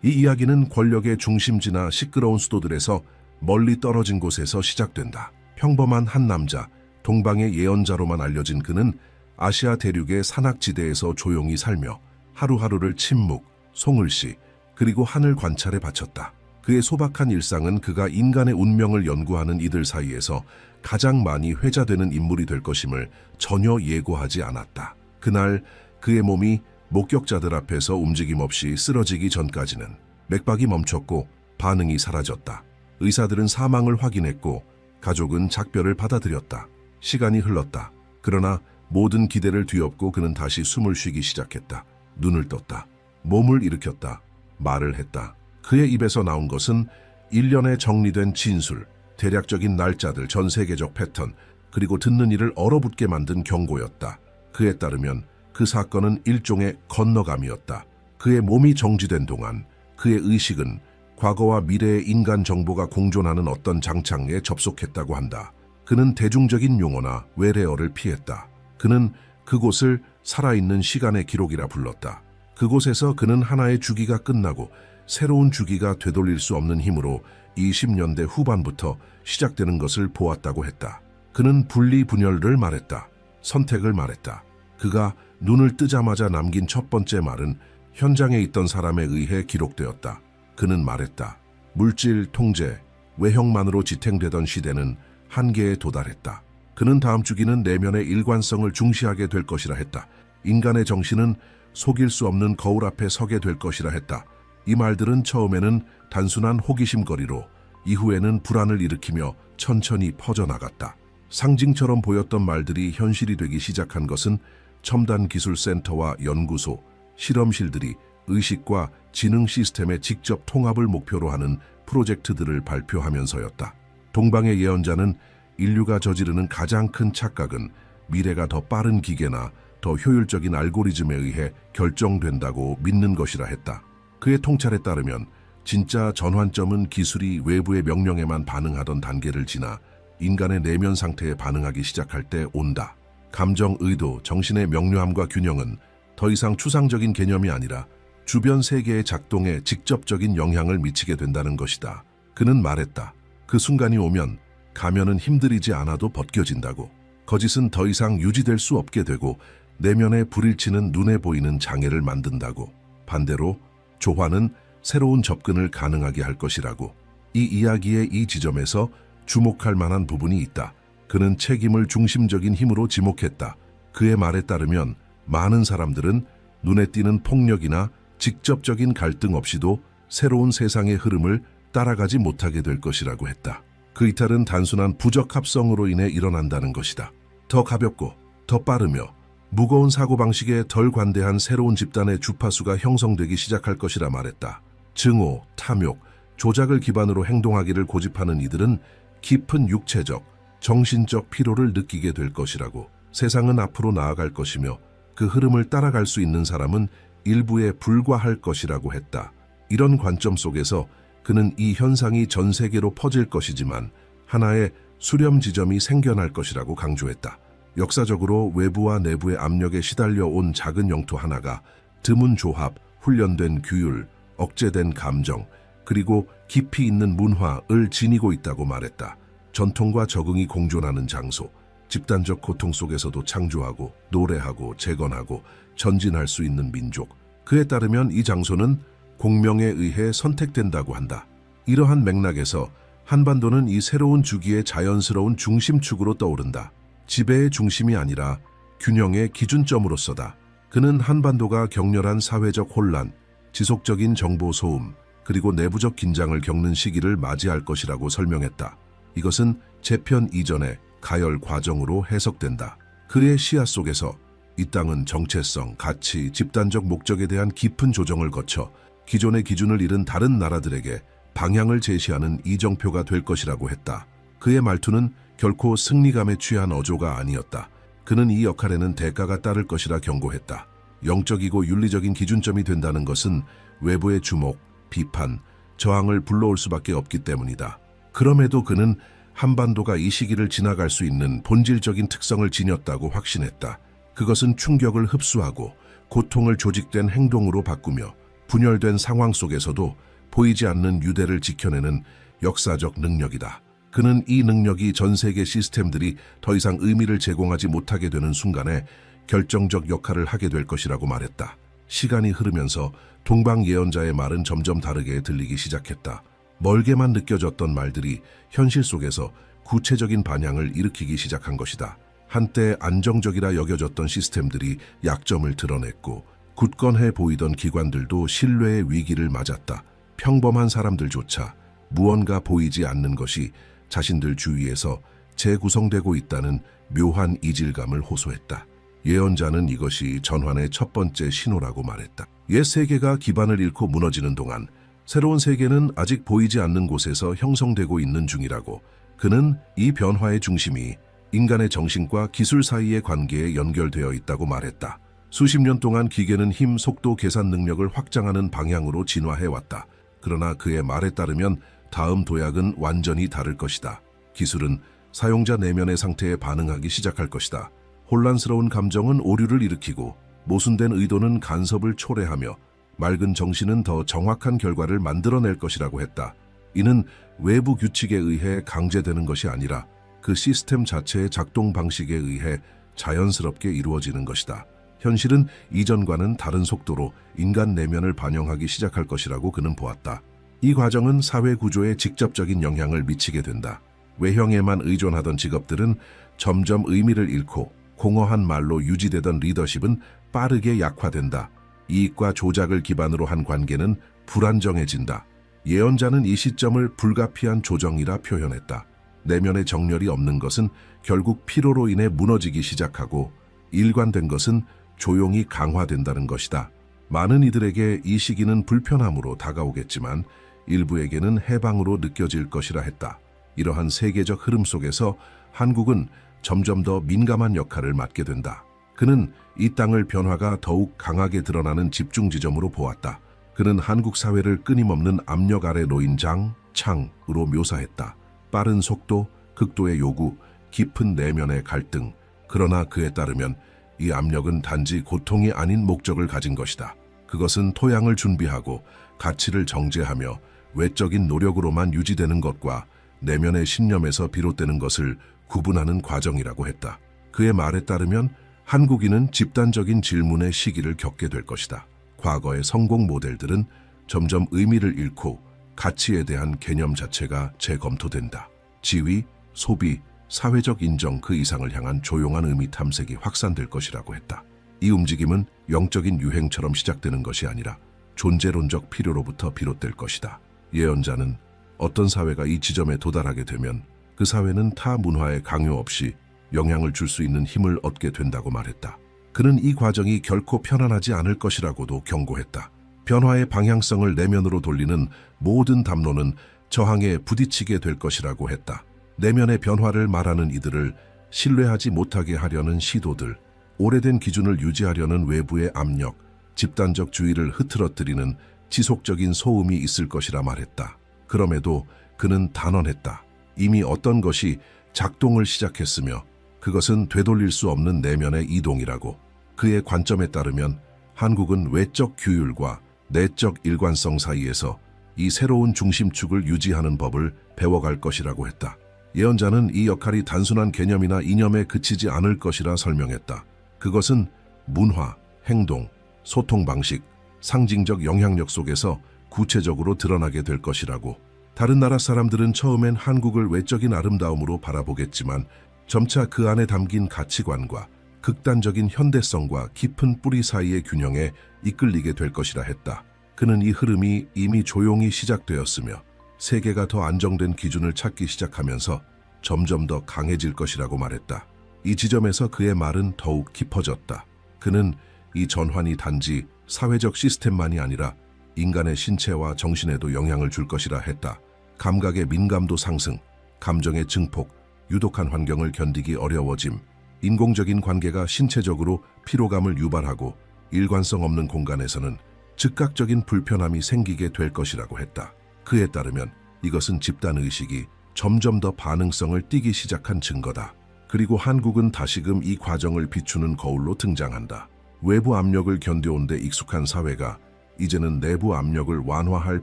이 이야기는 권력의 중심지나 시끄러운 수도들에서 멀리 떨어진 곳에서 시작된다. 평범한 한 남자, 동방의 예언자로만 알려진 그는 아시아 대륙의 산악지대에서 조용히 살며 하루하루를 침묵, 송을시, 그리고 하늘 관찰에 바쳤다. 그의 소박한 일상은 그가 인간의 운명을 연구하는 이들 사이에서 가장 많이 회자되는 인물이 될 것임을 전혀 예고하지 않았다. 그날 그의 몸이 목격자들 앞에서 움직임 없이 쓰러지기 전까지는 맥박이 멈췄고 반응이 사라졌다. 의사들은 사망을 확인했고 가족은 작별을 받아들였다. 시간이 흘렀다. 그러나 모든 기대를 뒤엎고 그는 다시 숨을 쉬기 시작했다. 눈을 떴다. 몸을 일으켰다. 말을 했다. 그의 입에서 나온 것은 일련의 정리된 진술, 대략적인 날짜들, 전 세계적 패턴, 그리고 듣는 이를 얼어붙게 만든 경고였다. 그에 따르면 그 사건은 일종의 건너감이었다. 그의 몸이 정지된 동안 그의 의식은 과거와 미래의 인간 정보가 공존하는 어떤 장창에 접속했다고 한다. 그는 대중적인 용어나 외래어를 피했다. 그는 그곳을 살아있는 시간의 기록이라 불렀다. 그곳에서 그는 하나의 주기가 끝나고 새로운 주기가 되돌릴 수 없는 힘으로 20년대 후반부터 시작되는 것을 보았다고 했다. 그는 분리분열을 말했다. 선택을 말했다. 그가 눈을 뜨자마자 남긴 첫 번째 말은 현장에 있던 사람에 의해 기록되었다. 그는 말했다. 물질, 통제, 외형만으로 지탱되던 시대는 한계에 도달했다. 그는 다음 주기는 내면의 일관성을 중시하게 될 것이라 했다. 인간의 정신은 속일 수 없는 거울 앞에 서게 될 것이라 했다. 이 말들은 처음에는 단순한 호기심거리로 이후에는 불안을 일으키며 천천히 퍼져나갔다. 상징처럼 보였던 말들이 현실이 되기 시작한 것은 첨단기술센터와 연구소, 실험실들이 의식과 지능 시스템의 직접 통합을 목표로 하는 프로젝트들을 발표하면서였다. 동방의 예언자는 인류가 저지르는 가장 큰 착각은 미래가 더 빠른 기계나 더 효율적인 알고리즘에 의해 결정된다고 믿는 것이라 했다. 그의 통찰에 따르면 진짜 전환점은 기술이 외부의 명령에만 반응하던 단계를 지나 인간의 내면 상태에 반응하기 시작할 때 온다. 감정, 의도, 정신의 명료함과 균형은 더 이상 추상적인 개념이 아니라 주변 세계의 작동에 직접적인 영향을 미치게 된다는 것이다. 그는 말했다. 그 순간이 오면 가면은 힘들이지 않아도 벗겨진다고. 거짓은 더 이상 유지될 수 없게 되고 내면에 불일치는 눈에 보이는 장애를 만든다고. 반대로 조화는 새로운 접근을 가능하게 할 것이라고. 이 이야기의 이 지점에서 주목할 만한 부분이 있다. 그는 책임을 중심적인 힘으로 지목했다. 그의 말에 따르면 많은 사람들은 눈에 띄는 폭력이나 직접적인 갈등 없이도 새로운 세상의 흐름을 따라가지 못하게 될 것이라고 했다. 그 이탈은 단순한 부적합성으로 인해 일어난다는 것이다. 더 가볍고 더 빠르며 무거운 사고방식에 덜 관대한 새로운 집단의 주파수가 형성되기 시작할 것이라 말했다. 증오, 탐욕, 조작을 기반으로 행동하기를 고집하는 이들은 깊은 육체적, 정신적 피로를 느끼게 될 것이라고. 세상은 앞으로 나아갈 것이며 그 흐름을 따라갈 수 있는 사람은 일부에 불과할 것이라고 했다. 이런 관점 속에서 그는 이 현상이 전 세계로 퍼질 것이지만 하나의 수렴 지점이 생겨날 것이라고 강조했다. 역사적으로 외부와 내부의 압력에 시달려 온 작은 영토 하나가 드문 조합, 훈련된 규율, 억제된 감정, 그리고 깊이 있는 문화를 지니고 있다고 말했다. 전통과 적응이 공존하는 장소, 집단적 고통 속에서도 창조하고 노래하고 재건하고 전진할 수 있는 민족. 그에 따르면 이 장소는 공명에 의해 선택된다고 한다. 이러한 맥락에서 한반도는 이 새로운 주기의 자연스러운 중심축으로 떠오른다. 지배의 중심이 아니라 균형의 기준점으로서다. 그는 한반도가 격렬한 사회적 혼란, 지속적인 정보 소음, 그리고 내부적 긴장을 겪는 시기를 맞이할 것이라고 설명했다. 이것은 재편 이전의 가열 과정으로 해석된다. 그의 시야 속에서 이 땅은 정체성, 가치, 집단적 목적에 대한 깊은 조정을 거쳐 기존의 기준을 잃은 다른 나라들에게 방향을 제시하는 이정표가 될 것이라고 했다. 그의 말투는 결코 승리감에 취한 어조가 아니었다. 그는 이 역할에는 대가가 따를 것이라 경고했다. 영적이고 윤리적인 기준점이 된다는 것은 외부의 주목, 비판, 저항을 불러올 수밖에 없기 때문이다. 그럼에도 그는 한반도가 이 시기를 지나갈 수 있는 본질적인 특성을 지녔다고 확신했다. 그것은 충격을 흡수하고 고통을 조직된 행동으로 바꾸며 분열된 상황 속에서도 보이지 않는 유대를 지켜내는 역사적 능력이다. 그는 이 능력이 전 세계 시스템들이 더 이상 의미를 제공하지 못하게 되는 순간에 결정적 역할을 하게 될 것이라고 말했다. 시간이 흐르면서 동방 예언자의 말은 점점 다르게 들리기 시작했다. 멀게만 느껴졌던 말들이 현실 속에서 구체적인 반향을 일으키기 시작한 것이다. 한때 안정적이라 여겨졌던 시스템들이 약점을 드러냈고 굳건해 보이던 기관들도 신뢰의 위기를 맞았다. 평범한 사람들조차 무언가 보이지 않는 것이 자신들 주위에서 재구성되고 있다는 묘한 이질감을 호소했다. 예언자는 이것이 전환의 첫 번째 신호라고 말했다. 옛 세계가 기반을 잃고 무너지는 동안 새로운 세계는 아직 보이지 않는 곳에서 형성되고 있는 중이라고. 그는 이 변화의 중심이 인간의 정신과 기술 사이의 관계에 연결되어 있다고 말했다. 수십 년 동안 기계는 힘, 속도, 계산 능력을 확장하는 방향으로 진화해왔다. 그러나 그의 말에 따르면 다음 도약은 완전히 다를 것이다. 기술은 사용자 내면의 상태에 반응하기 시작할 것이다. 혼란스러운 감정은 오류를 일으키고 모순된 의도는 간섭을 초래하며 맑은 정신은 더 정확한 결과를 만들어낼 것이라고 했다. 이는 외부 규칙에 의해 강제되는 것이 아니라 그 시스템 자체의 작동 방식에 의해 자연스럽게 이루어지는 것이다. 현실은 이전과는 다른 속도로 인간 내면을 반영하기 시작할 것이라고 그는 보았다. 이 과정은 사회 구조에 직접적인 영향을 미치게 된다. 외형에만 의존하던 직업들은 점점 의미를 잃고 공허한 말로 유지되던 리더십은 빠르게 약화된다. 이익과 조작을 기반으로 한 관계는 불안정해진다. 예언자는 이 시점을 불가피한 조정이라 표현했다. 내면의 정렬이 없는 것은 결국 피로로 인해 무너지기 시작하고 일관된 것은 조용히 강화된다는 것이다. 많은 이들에게 이 시기는 불편함으로 다가오겠지만 일부에게는 해방으로 느껴질 것이라 했다. 이러한 세계적 흐름 속에서 한국은 점점 더 민감한 역할을 맡게 된다. 그는 이 땅을 변화가 더욱 강하게 드러나는 집중 지점으로 보았다. 그는 한국 사회를 끊임없는 압력 아래 놓인 창으로 묘사했다. 빠른 속도, 극도의 요구, 깊은 내면의 갈등. 그러나 그에 따르면 이 압력은 단지 고통이 아닌 목적을 가진 것이다. 그것은 토양을 준비하고 가치를 정제하며 외적인 노력으로만 유지되는 것과 내면의 신념에서 비롯되는 것을 구분하는 과정이라고 했다. 그의 말에 따르면 한국인은 집단적인 질문의 시기를 겪게 될 것이다. 과거의 성공 모델들은 점점 의미를 잃고 가치에 대한 개념 자체가 재검토된다. 지위, 소비, 사회적 인정 그 이상을 향한 조용한 의미 탐색이 확산될 것이라고 했다. 이 움직임은 영적인 유행처럼 시작되는 것이 아니라 존재론적 필요로부터 비롯될 것이다. 예언자는 어떤 사회가 이 지점에 도달하게 되면 그 사회는 타 문화의 강요 없이 영향을 줄 수 있는 힘을 얻게 된다고 말했다. 그는 이 과정이 결코 편안하지 않을 것이라고도 경고했다. 변화의 방향성을 내면으로 돌리는 모든 담론은 저항에 부딪히게 될 것이라고 했다. 내면의 변화를 말하는 이들을 신뢰하지 못하게 하려는 시도들, 오래된 기준을 유지하려는 외부의 압력, 집단적 주의를 흐트러뜨리는 지속적인 소음이 있을 것이라 말했다. 그럼에도 그는 단언했다. 이미 어떤 것이 작동을 시작했으며 그것은 되돌릴 수 없는 내면의 이동이라고. 그의 관점에 따르면 한국은 외적 규율과 내적 일관성 사이에서 이 새로운 중심축을 유지하는 법을 배워갈 것이라고 했다. 예언자는 이 역할이 단순한 개념이나 이념에 그치지 않을 것이라 설명했다. 그것은 문화, 행동, 소통 방식, 상징적 영향력 속에서 구체적으로 드러나게 될 것이라고. 다른 나라 사람들은 처음엔 한국을 외적인 아름다움으로 바라보겠지만 점차 그 안에 담긴 가치관과 극단적인 현대성과 깊은 뿌리 사이의 균형에 이끌리게 될 것이라 했다. 그는 이 흐름이 이미 조용히 시작되었으며 세계가 더 안정된 기준을 찾기 시작하면서 점점 더 강해질 것이라고 말했다. 이 지점에서 그의 말은 더욱 깊어졌다. 그는 이 전환이 단지 사회적 시스템만이 아니라 인간의 신체와 정신에도 영향을 줄 것이라 했다. 감각의 민감도 상승, 감정의 증폭, 유독한 환경을 견디기 어려워짐, 인공적인 관계가 신체적으로 피로감을 유발하고 일관성 없는 공간에서는 즉각적인 불편함이 생기게 될 것이라고 했다. 그에 따르면 이것은 집단의식이 점점 더 반응성을 띠기 시작한 증거다. 그리고 한국은 다시금 이 과정을 비추는 거울로 등장한다. 외부 압력을 견뎌온 데 익숙한 사회가 이제는 내부 압력을 완화할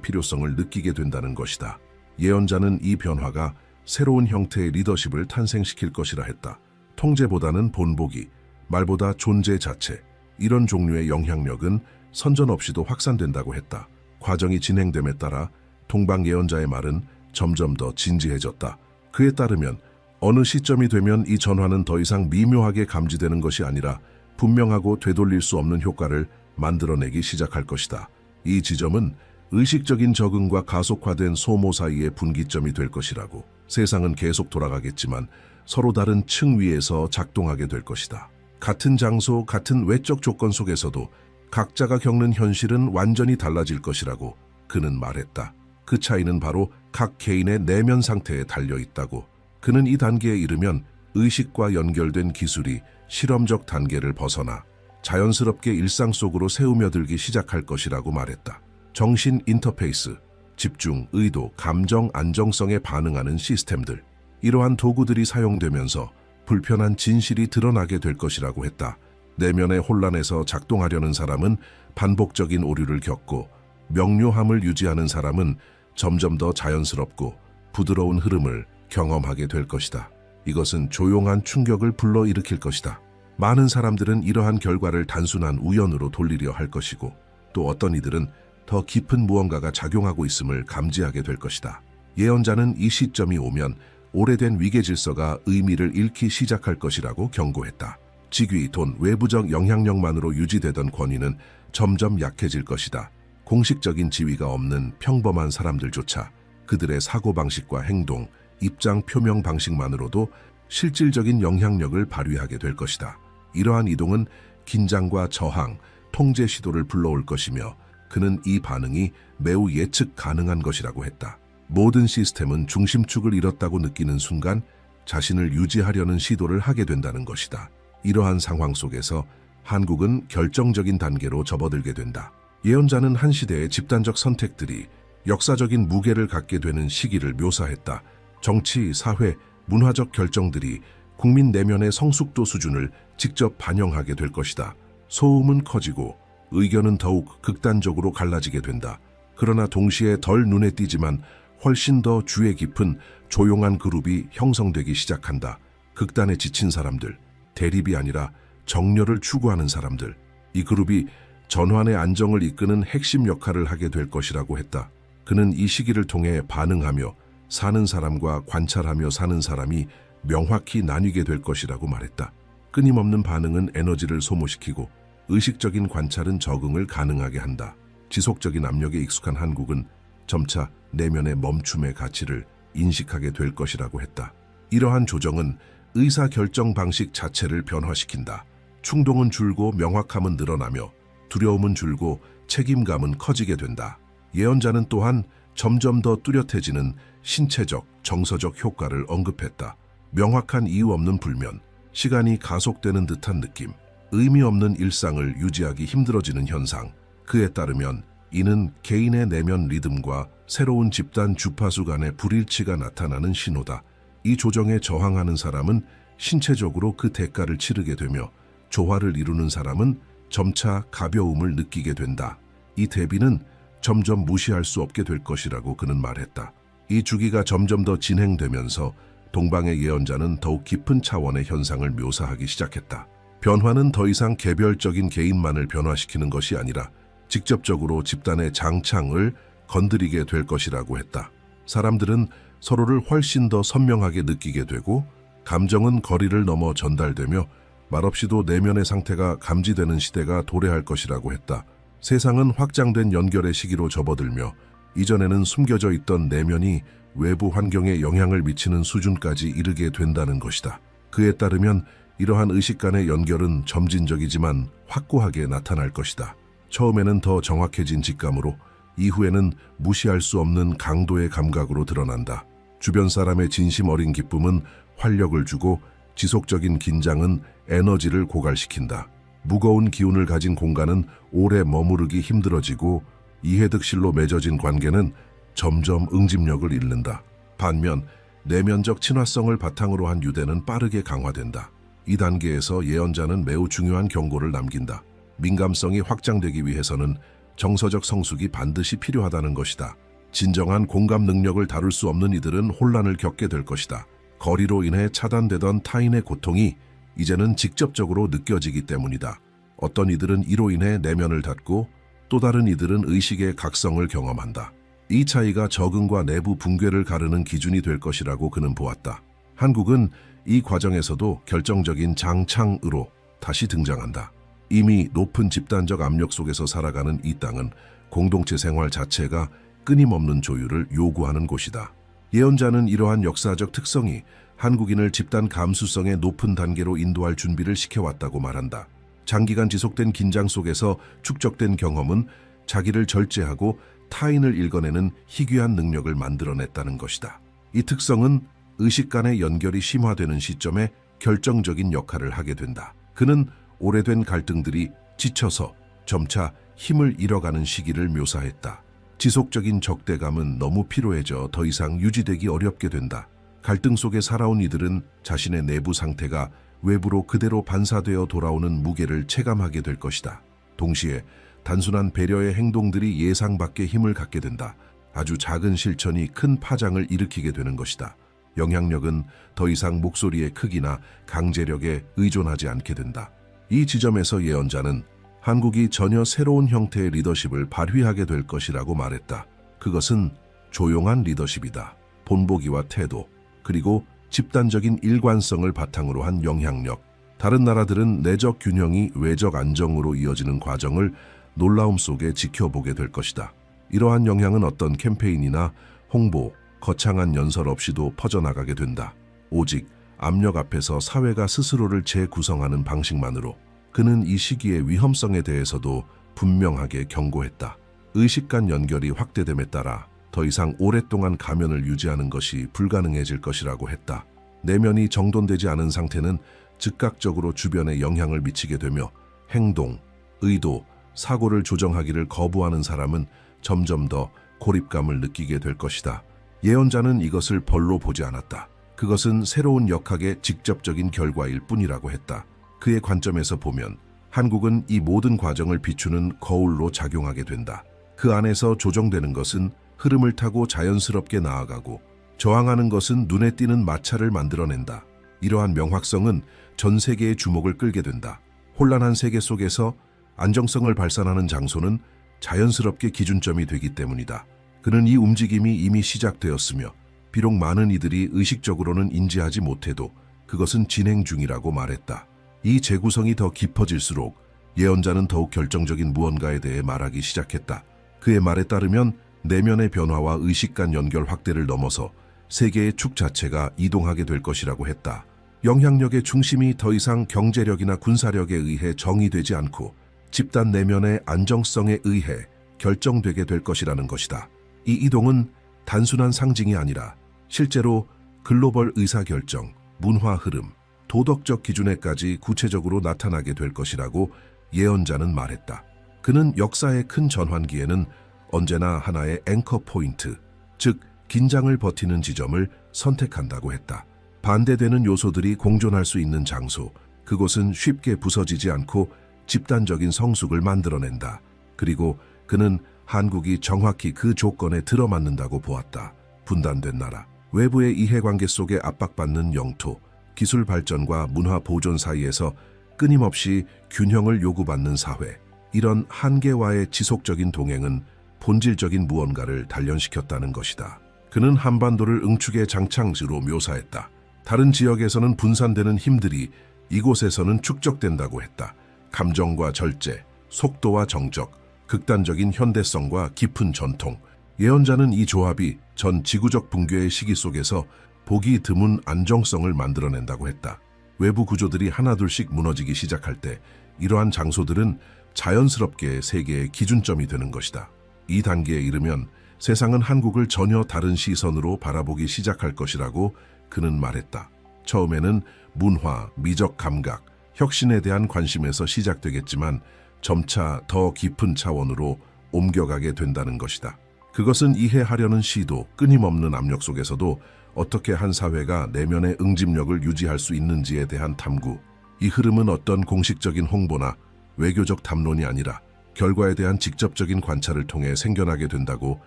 필요성을 느끼게 된다는 것이다. 예언자는 이 변화가 새로운 형태의 리더십을 탄생시킬 것이라 했다. 통제보다는 본보기, 말보다 존재 자체, 이런 종류의 영향력은 선전 없이도 확산된다고 했다. 과정이 진행됨에 따라 동방 예언자의 말은 점점 더 진지해졌다. 그에 따르면 어느 시점이 되면 이 전환은 더 이상 미묘하게 감지되는 것이 아니라 분명하고 되돌릴 수 없는 효과를 만들어내기 시작할 것이다. 이 지점은 의식적인 적응과 가속화된 소모 사이의 분기점이 될 것이라고. 세상은 계속 돌아가겠지만 서로 다른 층 위에서 작동하게 될 것이다. 같은 장소, 같은 외적 조건 속에서도 각자가 겪는 현실은 완전히 달라질 것이라고 그는 말했다. 그 차이는 바로 각 개인의 내면 상태에 달려 있다고. 그는 이 단계에 이르면 의식과 연결된 기술이 실험적 단계를 벗어나 자연스럽게 일상 속으로 새우며들기 시작할 것이라고 말했다. 정신 인터페이스, 집중, 의도, 감정, 안정성에 반응하는 시스템들, 이러한 도구들이 사용되면서 불편한 진실이 드러나게 될 것이라고 했다. 내면의 혼란에서 작동하려는 사람은 반복적인 오류를 겪고, 명료함을 유지하는 사람은 점점 더 자연스럽고 부드러운 흐름을 경험하게 될 것이다. 이것은 조용한 충격을 불러일으킬 것이다. 많은 사람들은 이러한 결과를 단순한 우연으로 돌리려 할 것이고, 또 어떤 이들은 더 깊은 무언가가 작용하고 있음을 감지하게 될 것이다. 예언자는 이 시점이 오면 오래된 위계 질서가 의미를 잃기 시작할 것이라고 경고했다. 직위, 돈, 외부적 영향력만으로 유지되던 권위는 점점 약해질 것이다. 공식적인 지위가 없는 평범한 사람들조차 그들의 사고방식과 행동, 입장 표명 방식만으로도 실질적인 영향력을 발휘하게 될 것이다. 이러한 이동은 긴장과 저항, 통제 시도를 불러올 것이며, 그는 이 반응이 매우 예측 가능한 것이라고 했다. 모든 시스템은 중심축을 잃었다고 느끼는 순간 자신을 유지하려는 시도를 하게 된다는 것이다. 이러한 상황 속에서 한국은 결정적인 단계로 접어들게 된다. 예언자는 한 시대의 집단적 선택들이 역사적인 무게를 갖게 되는 시기를 묘사했다. 정치, 사회, 문화적 결정들이 국민 내면의 성숙도 수준을 직접 반영하게 될 것이다. 소음은 커지고 의견은 더욱 극단적으로 갈라지게 된다. 그러나 동시에 덜 눈에 띄지만 훨씬 더 주의 깊은 조용한 그룹이 형성되기 시작한다. 극단에 지친 사람들, 대립이 아니라 정렬을 추구하는 사람들, 이 그룹이 전환의 안정을 이끄는 핵심 역할을 하게 될 것이라고 했다. 그는 이 시기를 통해 반응하며 사는 사람과 관찰하며 사는 사람이 명확히 나뉘게 될 것이라고 말했다. 끊임없는 반응은 에너지를 소모시키고 의식적인 관찰은 적응을 가능하게 한다. 지속적인 압력에 익숙한 한국은 점차 내면의 멈춤의 가치를 인식하게 될 것이라고 했다. 이러한 조정은 의사결정 방식 자체를 변화시킨다. 충동은 줄고 명확함은 늘어나며 두려움은 줄고 책임감은 커지게 된다. 예언자는 또한 점점 더 뚜렷해지는 신체적, 정서적 효과를 언급했다. 명확한 이유 없는 불면, 시간이 가속되는 듯한 느낌, 의미 없는 일상을 유지하기 힘들어지는 현상. 그에 따르면 이는 개인의 내면 리듬과 새로운 집단 주파수 간의 불일치가 나타나는 신호다. 이 조정에 저항하는 사람은 신체적으로 그 대가를 치르게 되며, 조화를 이루는 사람은 점차 가벼움을 느끼게 된다. 이 대비는 점점 무시할 수 없게 될 것이라고 그는 말했다. 이 주기가 점점 더 진행되면서 동방의 예언자는 더욱 깊은 차원의 현상을 묘사하기 시작했다. 변화는 더 이상 개별적인 개인만을 변화시키는 것이 아니라 직접적으로 집단의 장창을 건드리게 될 것이라고 했다. 사람들은 서로를 훨씬 더 선명하게 느끼게 되고, 감정은 거리를 넘어 전달되며 말없이도 내면의 상태가 감지되는 시대가 도래할 것이라고 했다. 세상은 확장된 연결의 시기로 접어들며 이전에는 숨겨져 있던 내면이 외부 환경에 영향을 미치는 수준까지 이르게 된다는 것이다. 그에 따르면 이러한 의식 간의 연결은 점진적이지만 확고하게 나타날 것이다. 처음에는 더 정확해진 직감으로, 이후에는 무시할 수 없는 강도의 감각으로 드러난다. 주변 사람의 진심 어린 기쁨은 활력을 주고, 지속적인 긴장은 에너지를 고갈시킨다. 무거운 기운을 가진 공간은 오래 머무르기 힘들어지고, 이해득실로 맺어진 관계는 점점 응집력을 잃는다. 반면 내면적 친화성을 바탕으로 한 유대는 빠르게 강화된다. 이 단계에서 예언자는 매우 중요한 경고를 남긴다. 민감성이 확장되기 위해서는 정서적 성숙이 반드시 필요하다는 것이다. 진정한 공감 능력을 다룰 수 없는 이들은 혼란을 겪게 될 것이다. 거리로 인해 차단되던 타인의 고통이 이제는 직접적으로 느껴지기 때문이다. 어떤 이들은 이로 인해 내면을 닫고 또 다른 이들은 의식의 각성을 경험한다. 이 차이가 적응과 내부 붕괴를 가르는 기준이 될 것이라고 그는 보았다. 한국은 이 과정에서도 결정적인 장창으로 다시 등장한다. 이미 높은 집단적 압력 속에서 살아가는 이 땅은 공동체 생활 자체가 끊임없는 조율을 요구하는 곳이다. 예언자는 이러한 역사적 특성이 한국인을 집단 감수성의 높은 단계로 인도할 준비를 시켜왔다고 말한다. 장기간 지속된 긴장 속에서 축적된 경험은 자기를 절제하고 타인을 읽어내는 희귀한 능력을 만들어냈다는 것이다. 이 특성은 의식 간의 연결이 심화되는 시점에 결정적인 역할을 하게 된다. 그는 오래된 갈등들이 지쳐서 점차 힘을 잃어가는 시기를 묘사했다. 지속적인 적대감은 너무 피로해져 더 이상 유지되기 어렵게 된다. 갈등 속에 살아온 이들은 자신의 내부 상태가 외부로 그대로 반사되어 돌아오는 무게를 체감하게 될 것이다. 동시에 단순한 배려의 행동들이 예상 밖의 힘을 갖게 된다. 아주 작은 실천이 큰 파장을 일으키게 되는 것이다. 영향력은 더 이상 목소리의 크기나 강제력에 의존하지 않게 된다. 이 지점에서 예언자는 한국이 전혀 새로운 형태의 리더십을 발휘하게 될 것이라고 말했다. 그것은 조용한 리더십이다. 본보기와 태도, 그리고 집단적인 일관성을 바탕으로 한 영향력. 다른 나라들은 내적 균형이 외적 안정으로 이어지는 과정을 놀라움 속에 지켜보게 될 것이다. 이러한 영향은 어떤 캠페인이나 홍보, 거창한 연설 없이도 퍼져나가게 된다. 오직 압력 앞에서 사회가 스스로를 재구성하는 방식만으로. 그는 이 시기의 위험성에 대해서도 분명하게 경고했다. 의식 간 연결이 확대됨에 따라 더 이상 오랫동안 가면을 유지하는 것이 불가능해질 것이라고 했다. 내면이 정돈되지 않은 상태는 즉각적으로 주변에 영향을 미치게 되며 행동, 의도, 사고를 조정하기를 거부하는 사람은 점점 더 고립감을 느끼게 될 것이다. 예언자는 이것을 벌로 보지 않았다. 그것은 새로운 역학의 직접적인 결과일 뿐이라고 했다. 그의 관점에서 보면 한국은 이 모든 과정을 비추는 거울로 작용하게 된다. 그 안에서 조정되는 것은 흐름을 타고 자연스럽게 나아가고 저항하는 것은 눈에 띄는 마찰을 만들어낸다. 이러한 명확성은 전 세계의 주목을 끌게 된다. 혼란한 세계 속에서 안정성을 발산하는 장소는 자연스럽게 기준점이 되기 때문이다. 그는 이 움직임이 이미 시작되었으며 비록 많은 이들이 의식적으로는 인지하지 못해도 그것은 진행 중이라고 말했다. 이 재구성이 더 깊어질수록 예언자는 더욱 결정적인 무언가에 대해 말하기 시작했다. 그의 말에 따르면 내면의 변화와 의식 간 연결 확대를 넘어서 세계의 축 자체가 이동하게 될 것이라고 했다. 영향력의 중심이 더 이상 경제력이나 군사력에 의해 정의되지 않고 집단 내면의 안정성에 의해 결정되게 될 것이라는 것이다. 이 이동은 단순한 상징이 아니라 실제로 글로벌 의사결정, 문화 흐름, 도덕적 기준에까지 구체적으로 나타나게 될 것이라고 예언자는 말했다. 그는 역사의 큰 전환기에는 언제나 하나의 앵커 포인트, 즉 긴장을 버티는 지점을 선택한다고 했다. 반대되는 요소들이 공존할 수 있는 장소, 그곳은 쉽게 부서지지 않고 집단적인 성숙을 만들어낸다. 그리고 그는 한국이 정확히 그 조건에 들어맞는다고 보았다. 분단된 나라, 외부의 이해관계 속에 압박받는 영토, 기술 발전과 문화 보존 사이에서 끊임없이 균형을 요구받는 사회, 이런 한계와의 지속적인 동행은 본질적인 무언가를 단련시켰다는 것이다. 그는 한반도를 응축의 장창지로 묘사했다. 다른 지역에서는 분산되는 힘들이 이곳에서는 축적된다고 했다. 감정과 절제, 속도와 정적, 극단적인 현대성과 깊은 전통. 예언자는 이 조합이 전 지구적 붕괴의 시기 속에서 보기 드문 안정성을 만들어낸다고 했다. 외부 구조들이 하나둘씩 무너지기 시작할 때 이러한 장소들은 자연스럽게 세계의 기준점이 되는 것이다. 이 단계에 이르면 세상은 한국을 전혀 다른 시선으로 바라보기 시작할 것이라고 그는 말했다. 처음에는 문화, 미적 감각, 혁신에 대한 관심에서 시작되겠지만 점차 더 깊은 차원으로 옮겨가게 된다는 것이다. 그것은 이해하려는 시도, 끊임없는 압력 속에서도 어떻게 한 사회가 내면의 응집력을 유지할 수 있는지에 대한 탐구. 이 흐름은 어떤 공식적인 홍보나 외교적 담론이 아니라 결과에 대한 직접적인 관찰을 통해 생겨나게 된다고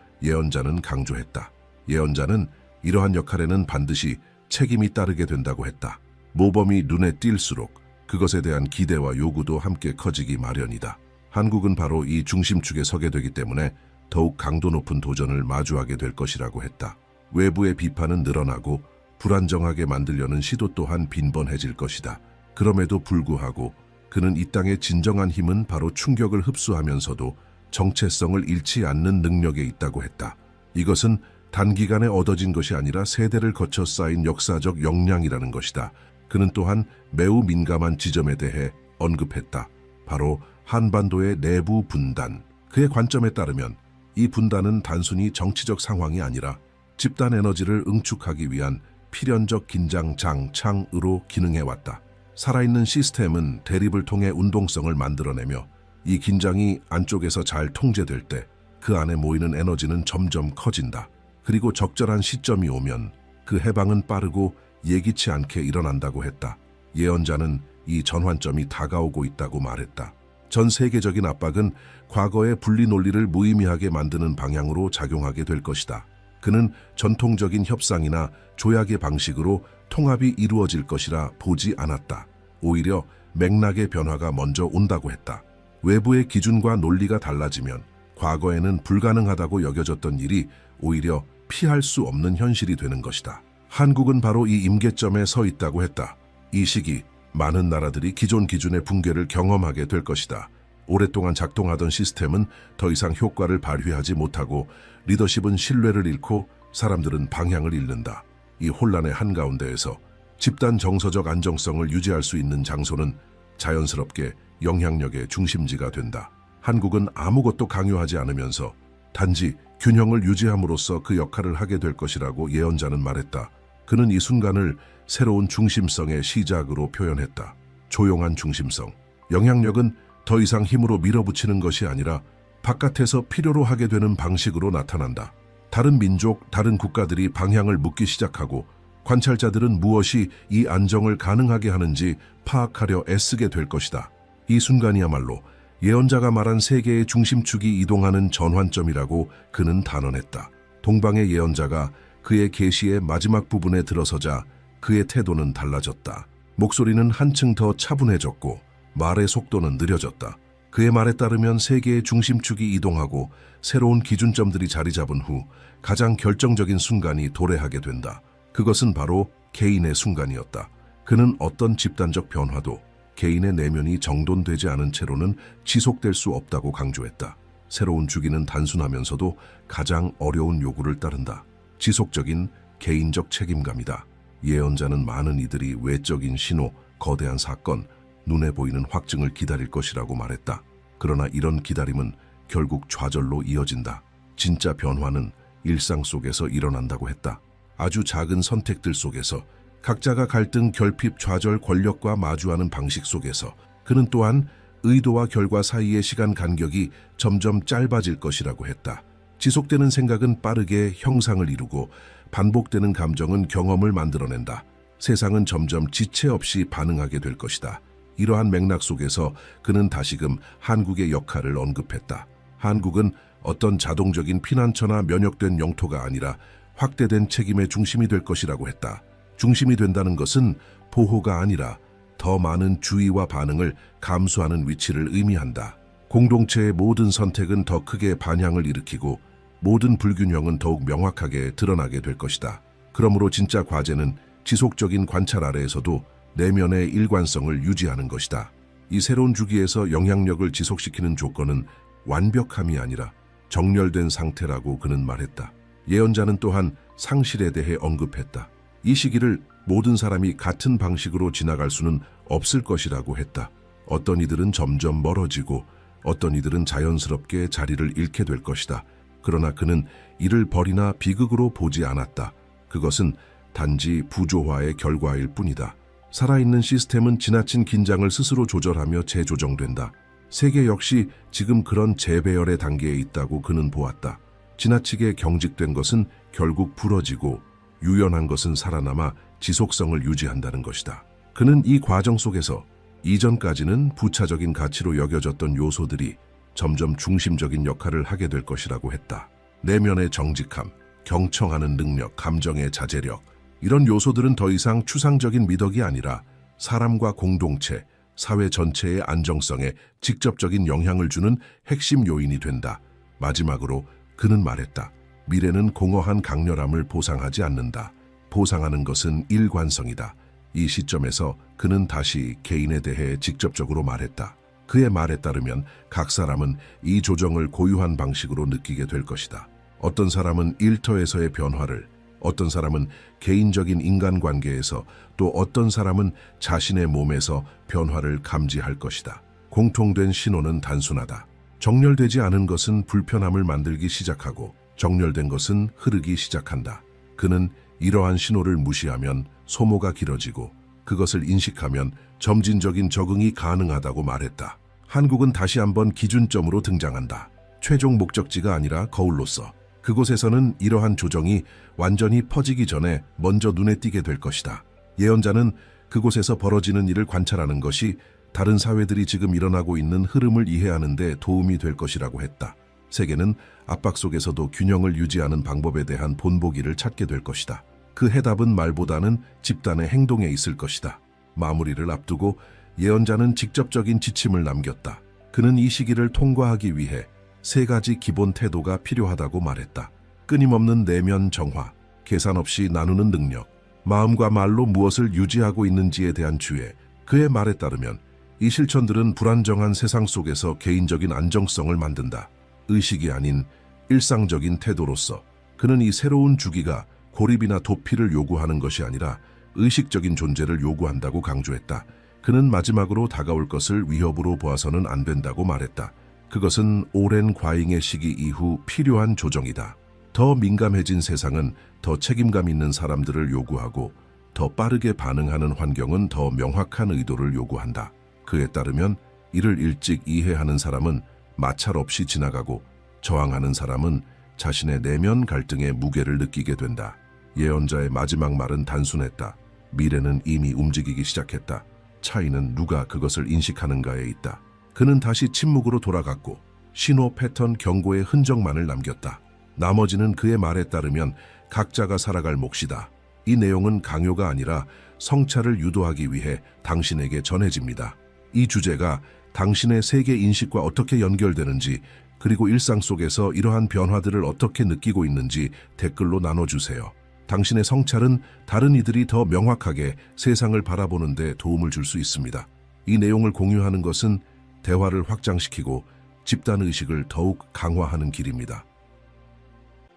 예언자는 강조했다. 예언자는 이러한 역할에는 반드시 책임이 따르게 된다고 했다. 모범이 눈에 띌수록 그것에 대한 기대와 요구도 함께 커지기 마련이다. 한국은 바로 이 중심축에 서게 되기 때문에 더욱 강도 높은 도전을 마주하게 될 것이라고 했다. 외부의 비판은 늘어나고 불안정하게 만들려는 시도 또한 빈번해질 것이다. 그럼에도 불구하고 그는 이 땅의 진정한 힘은 바로 충격을 흡수하면서도 정체성을 잃지 않는 능력에 있다고 했다. 이것은 단기간에 얻어진 것이 아니라 세대를 거쳐 쌓인 역사적 역량이라는 것이다. 그는 또한 매우 민감한 지점에 대해 언급했다. 바로 한반도의 내부 분단. 그의 관점에 따르면 이 분단은 단순히 정치적 상황이 아니라 집단 에너지를 응축하기 위한 필연적 긴장 장창으로 기능해왔다. 살아있는 시스템은 대립을 통해 운동성을 만들어내며 이 긴장이 안쪽에서 잘 통제될 때 그 안에 모이는 에너지는 점점 커진다. 그리고 적절한 시점이 오면 그 해방은 빠르고 예기치 않게 일어난다고 했다. 예언자는 이 전환점이 다가오고 있다고 말했다. 전 세계적인 압박은 과거의 분리 논리를 무의미하게 만드는 방향으로 작용하게 될 것이다. 그는 전통적인 협상이나 조약의 방식으로 통합이 이루어질 것이라 보지 않았다. 오히려 맥락의 변화가 먼저 온다고 했다. 외부의 기준과 논리가 달라지면 과거에는 불가능하다고 여겨졌던 일이 오히려 피할 수 없는 현실이 되는 것이다. 한국은 바로 이 임계점에 서 있다고 했다. 이 시기 많은 나라들이 기존 기준의 붕괴를 경험하게 될 것이다. 오랫동안 작동하던 시스템은 더 이상 효과를 발휘하지 못하고 리더십은 신뢰를 잃고 사람들은 방향을 잃는다. 이 혼란의 한가운데에서 집단 정서적 안정성을 유지할 수 있는 장소는 자연스럽게 영향력의 중심지가 된다. 한국은 아무것도 강요하지 않으면서 단지 균형을 유지함으로써 그 역할을 하게 될 것이라고 예언자는 말했다. 그는 이 순간을 새로운 중심성의 시작으로 표현했다. 조용한 중심성. 영향력은 더 이상 힘으로 밀어붙이는 것이 아니라 바깥에서 필요로 하게 되는 방식으로 나타난다. 다른 민족, 다른 국가들이 방향을 묻기 시작하고 관찰자들은 무엇이 이 안정을 가능하게 하는지 파악하려 애쓰게 될 것이다. 이 순간이야말로 예언자가 말한 세계의 중심축이 이동하는 전환점이라고 그는 단언했다. 동방의 예언자가 그의 계시의 마지막 부분에 들어서자 그의 태도는 달라졌다. 목소리는 한층 더 차분해졌고 말의 속도는 느려졌다. 그의 말에 따르면 세계의 중심축이 이동하고 새로운 기준점들이 자리 잡은 후 가장 결정적인 순간이 도래하게 된다. 그것은 바로 개인의 순간이었다. 그는 어떤 집단적 변화도 개인의 내면이 정돈되지 않은 채로는 지속될 수 없다고 강조했다. 새로운 주기는 단순하면서도 가장 어려운 요구를 따른다. 지속적인 개인적 책임감이다. 예언자는 많은 이들이 외적인 신호, 거대한 사건, 눈에 보이는 확증을 기다릴 것이라고 말했다. 그러나 이런 기다림은 결국 좌절로 이어진다. 진짜 변화는 일상 속에서 일어난다고 했다. 아주 작은 선택들 속에서 각자가 갈등, 결핍, 좌절, 권력과 마주하는 방식 속에서 그는 또한 의도와 결과 사이의 시간 간격이 점점 짧아질 것이라고 했다. 지속되는 생각은 빠르게 형상을 이루고 반복되는 감정은 경험을 만들어낸다. 세상은 점점 지체 없이 반응하게 될 것이다. 이러한 맥락 속에서 그는 다시금 한국의 역할을 언급했다. 한국은 어떤 자동적인 피난처나 면역된 영토가 아니라 확대된 책임의 중심이 될 것이라고 했다. 중심이 된다는 것은 보호가 아니라 더 많은 주의와 반응을 감수하는 위치를 의미한다. 공동체의 모든 선택은 더 크게 반향을 일으키고 모든 불균형은 더욱 명확하게 드러나게 될 것이다. 그러므로 진짜 과제는 지속적인 관찰 아래에서도 내면의 일관성을 유지하는 것이다. 이 새로운 주기에서 영향력을 지속시키는 조건은 완벽함이 아니라 정렬된 상태라고 그는 말했다. 예언자는 또한 상실에 대해 언급했다. 이 시기를 모든 사람이 같은 방식으로 지나갈 수는 없을 것이라고 했다. 어떤 이들은 점점 멀어지고 어떤 이들은 자연스럽게 자리를 잃게 될 것이다. 그러나 그는 이를 벌이나 비극으로 보지 않았다. 그것은 단지 부조화의 결과일 뿐이다. 살아있는 시스템은 지나친 긴장을 스스로 조절하며 재조정된다. 세계 역시 지금 그런 재배열의 단계에 있다고 그는 보았다. 지나치게 경직된 것은 결국 부러지고 유연한 것은 살아남아 지속성을 유지한다는 것이다. 그는 이 과정 속에서 이전까지는 부차적인 가치로 여겨졌던 요소들이 점점 중심적인 역할을 하게 될 것이라고 했다. 내면의 정직함, 경청하는 능력, 감정의 자제력, 이런 요소들은 더 이상 추상적인 미덕이 아니라 사람과 공동체, 사회 전체의 안정성에 직접적인 영향을 주는 핵심 요인이 된다. 마지막으로 그는 말했다. 미래는 공허한 강렬함을 보상하지 않는다. 보상하는 것은 일관성이다. 이 시점에서 그는 다시 개인에 대해 직접적으로 말했다. 그의 말에 따르면 각 사람은 이 조정을 고유한 방식으로 느끼게 될 것이다. 어떤 사람은 일터에서의 변화를, 어떤 사람은 개인적인 인간관계에서, 또 어떤 사람은 자신의 몸에서 변화를 감지할 것이다. 공통된 신호는 단순하다. 정렬되지 않은 것은 불편함을 만들기 시작하고 정렬된 것은 흐르기 시작한다. 그는 이러한 신호를 무시하면 소모가 길어지고 그것을 인식하면 점진적인 적응이 가능하다고 말했다. 한국은 다시 한번 기준점으로 등장한다. 최종 목적지가 아니라 거울로서. 그곳에서는 이러한 조정이 완전히 퍼지기 전에 먼저 눈에 띄게 될 것이다. 예언자는 그곳에서 벌어지는 일을 관찰하는 것이 다른 사회들이 지금 일어나고 있는 흐름을 이해하는 데 도움이 될 것이라고 했다. 세계는 압박 속에서도 균형을 유지하는 방법에 대한 본보기를 찾게 될 것이다. 그 해답은 말보다는 집단의 행동에 있을 것이다. 마무리를 앞두고 예언자는 직접적인 지침을 남겼다. 그는 이 시기를 통과하기 위해 3가지 기본 태도가 필요하다고 말했다. 끊임없는 내면 정화, 계산 없이 나누는 능력, 마음과 말로 무엇을 유지하고 있는지에 대한 주의. 그의 말에 따르면 이 실천들은 불안정한 세상 속에서 개인적인 안정성을 만든다. 의식이 아닌 일상적인 태도로서 그는 이 새로운 주기가 고립이나 도피를 요구하는 것이 아니라 의식적인 존재를 요구한다고 강조했다. 그는 마지막으로 다가올 것을 위협으로 보아서는 안 된다고 말했다. 그것은 오랜 과잉의 시기 이후 필요한 조정이다. 더 민감해진 세상은 더 책임감 있는 사람들을 요구하고 더 빠르게 반응하는 환경은 더 명확한 의도를 요구한다. 그에 따르면 이를 일찍 이해하는 사람은 마찰 없이 지나가고 저항하는 사람은 자신의 내면 갈등의 무게를 느끼게 된다. 예언자의 마지막 말은 단순했다. 미래는 이미 움직이기 시작했다. 차이는 누가 그것을 인식하는가에 있다. 그는 다시 침묵으로 돌아갔고 신호, 패턴, 경고의 흔적만을 남겼다. 나머지는 그의 말에 따르면 각자가 살아갈 몫이다. 이 내용은 강요가 아니라 성찰을 유도하기 위해 당신에게 전해집니다. 이 주제가 당신의 세계 인식과 어떻게 연결되는지, 그리고 일상 속에서 이러한 변화들을 어떻게 느끼고 있는지 댓글로 나눠주세요. 당신의 성찰은 다른 이들이 더 명확하게 세상을 바라보는 데 도움을 줄 수 있습니다. 이 내용을 공유하는 것은 대화를 확장시키고 집단의식을 더욱 강화하는 길입니다.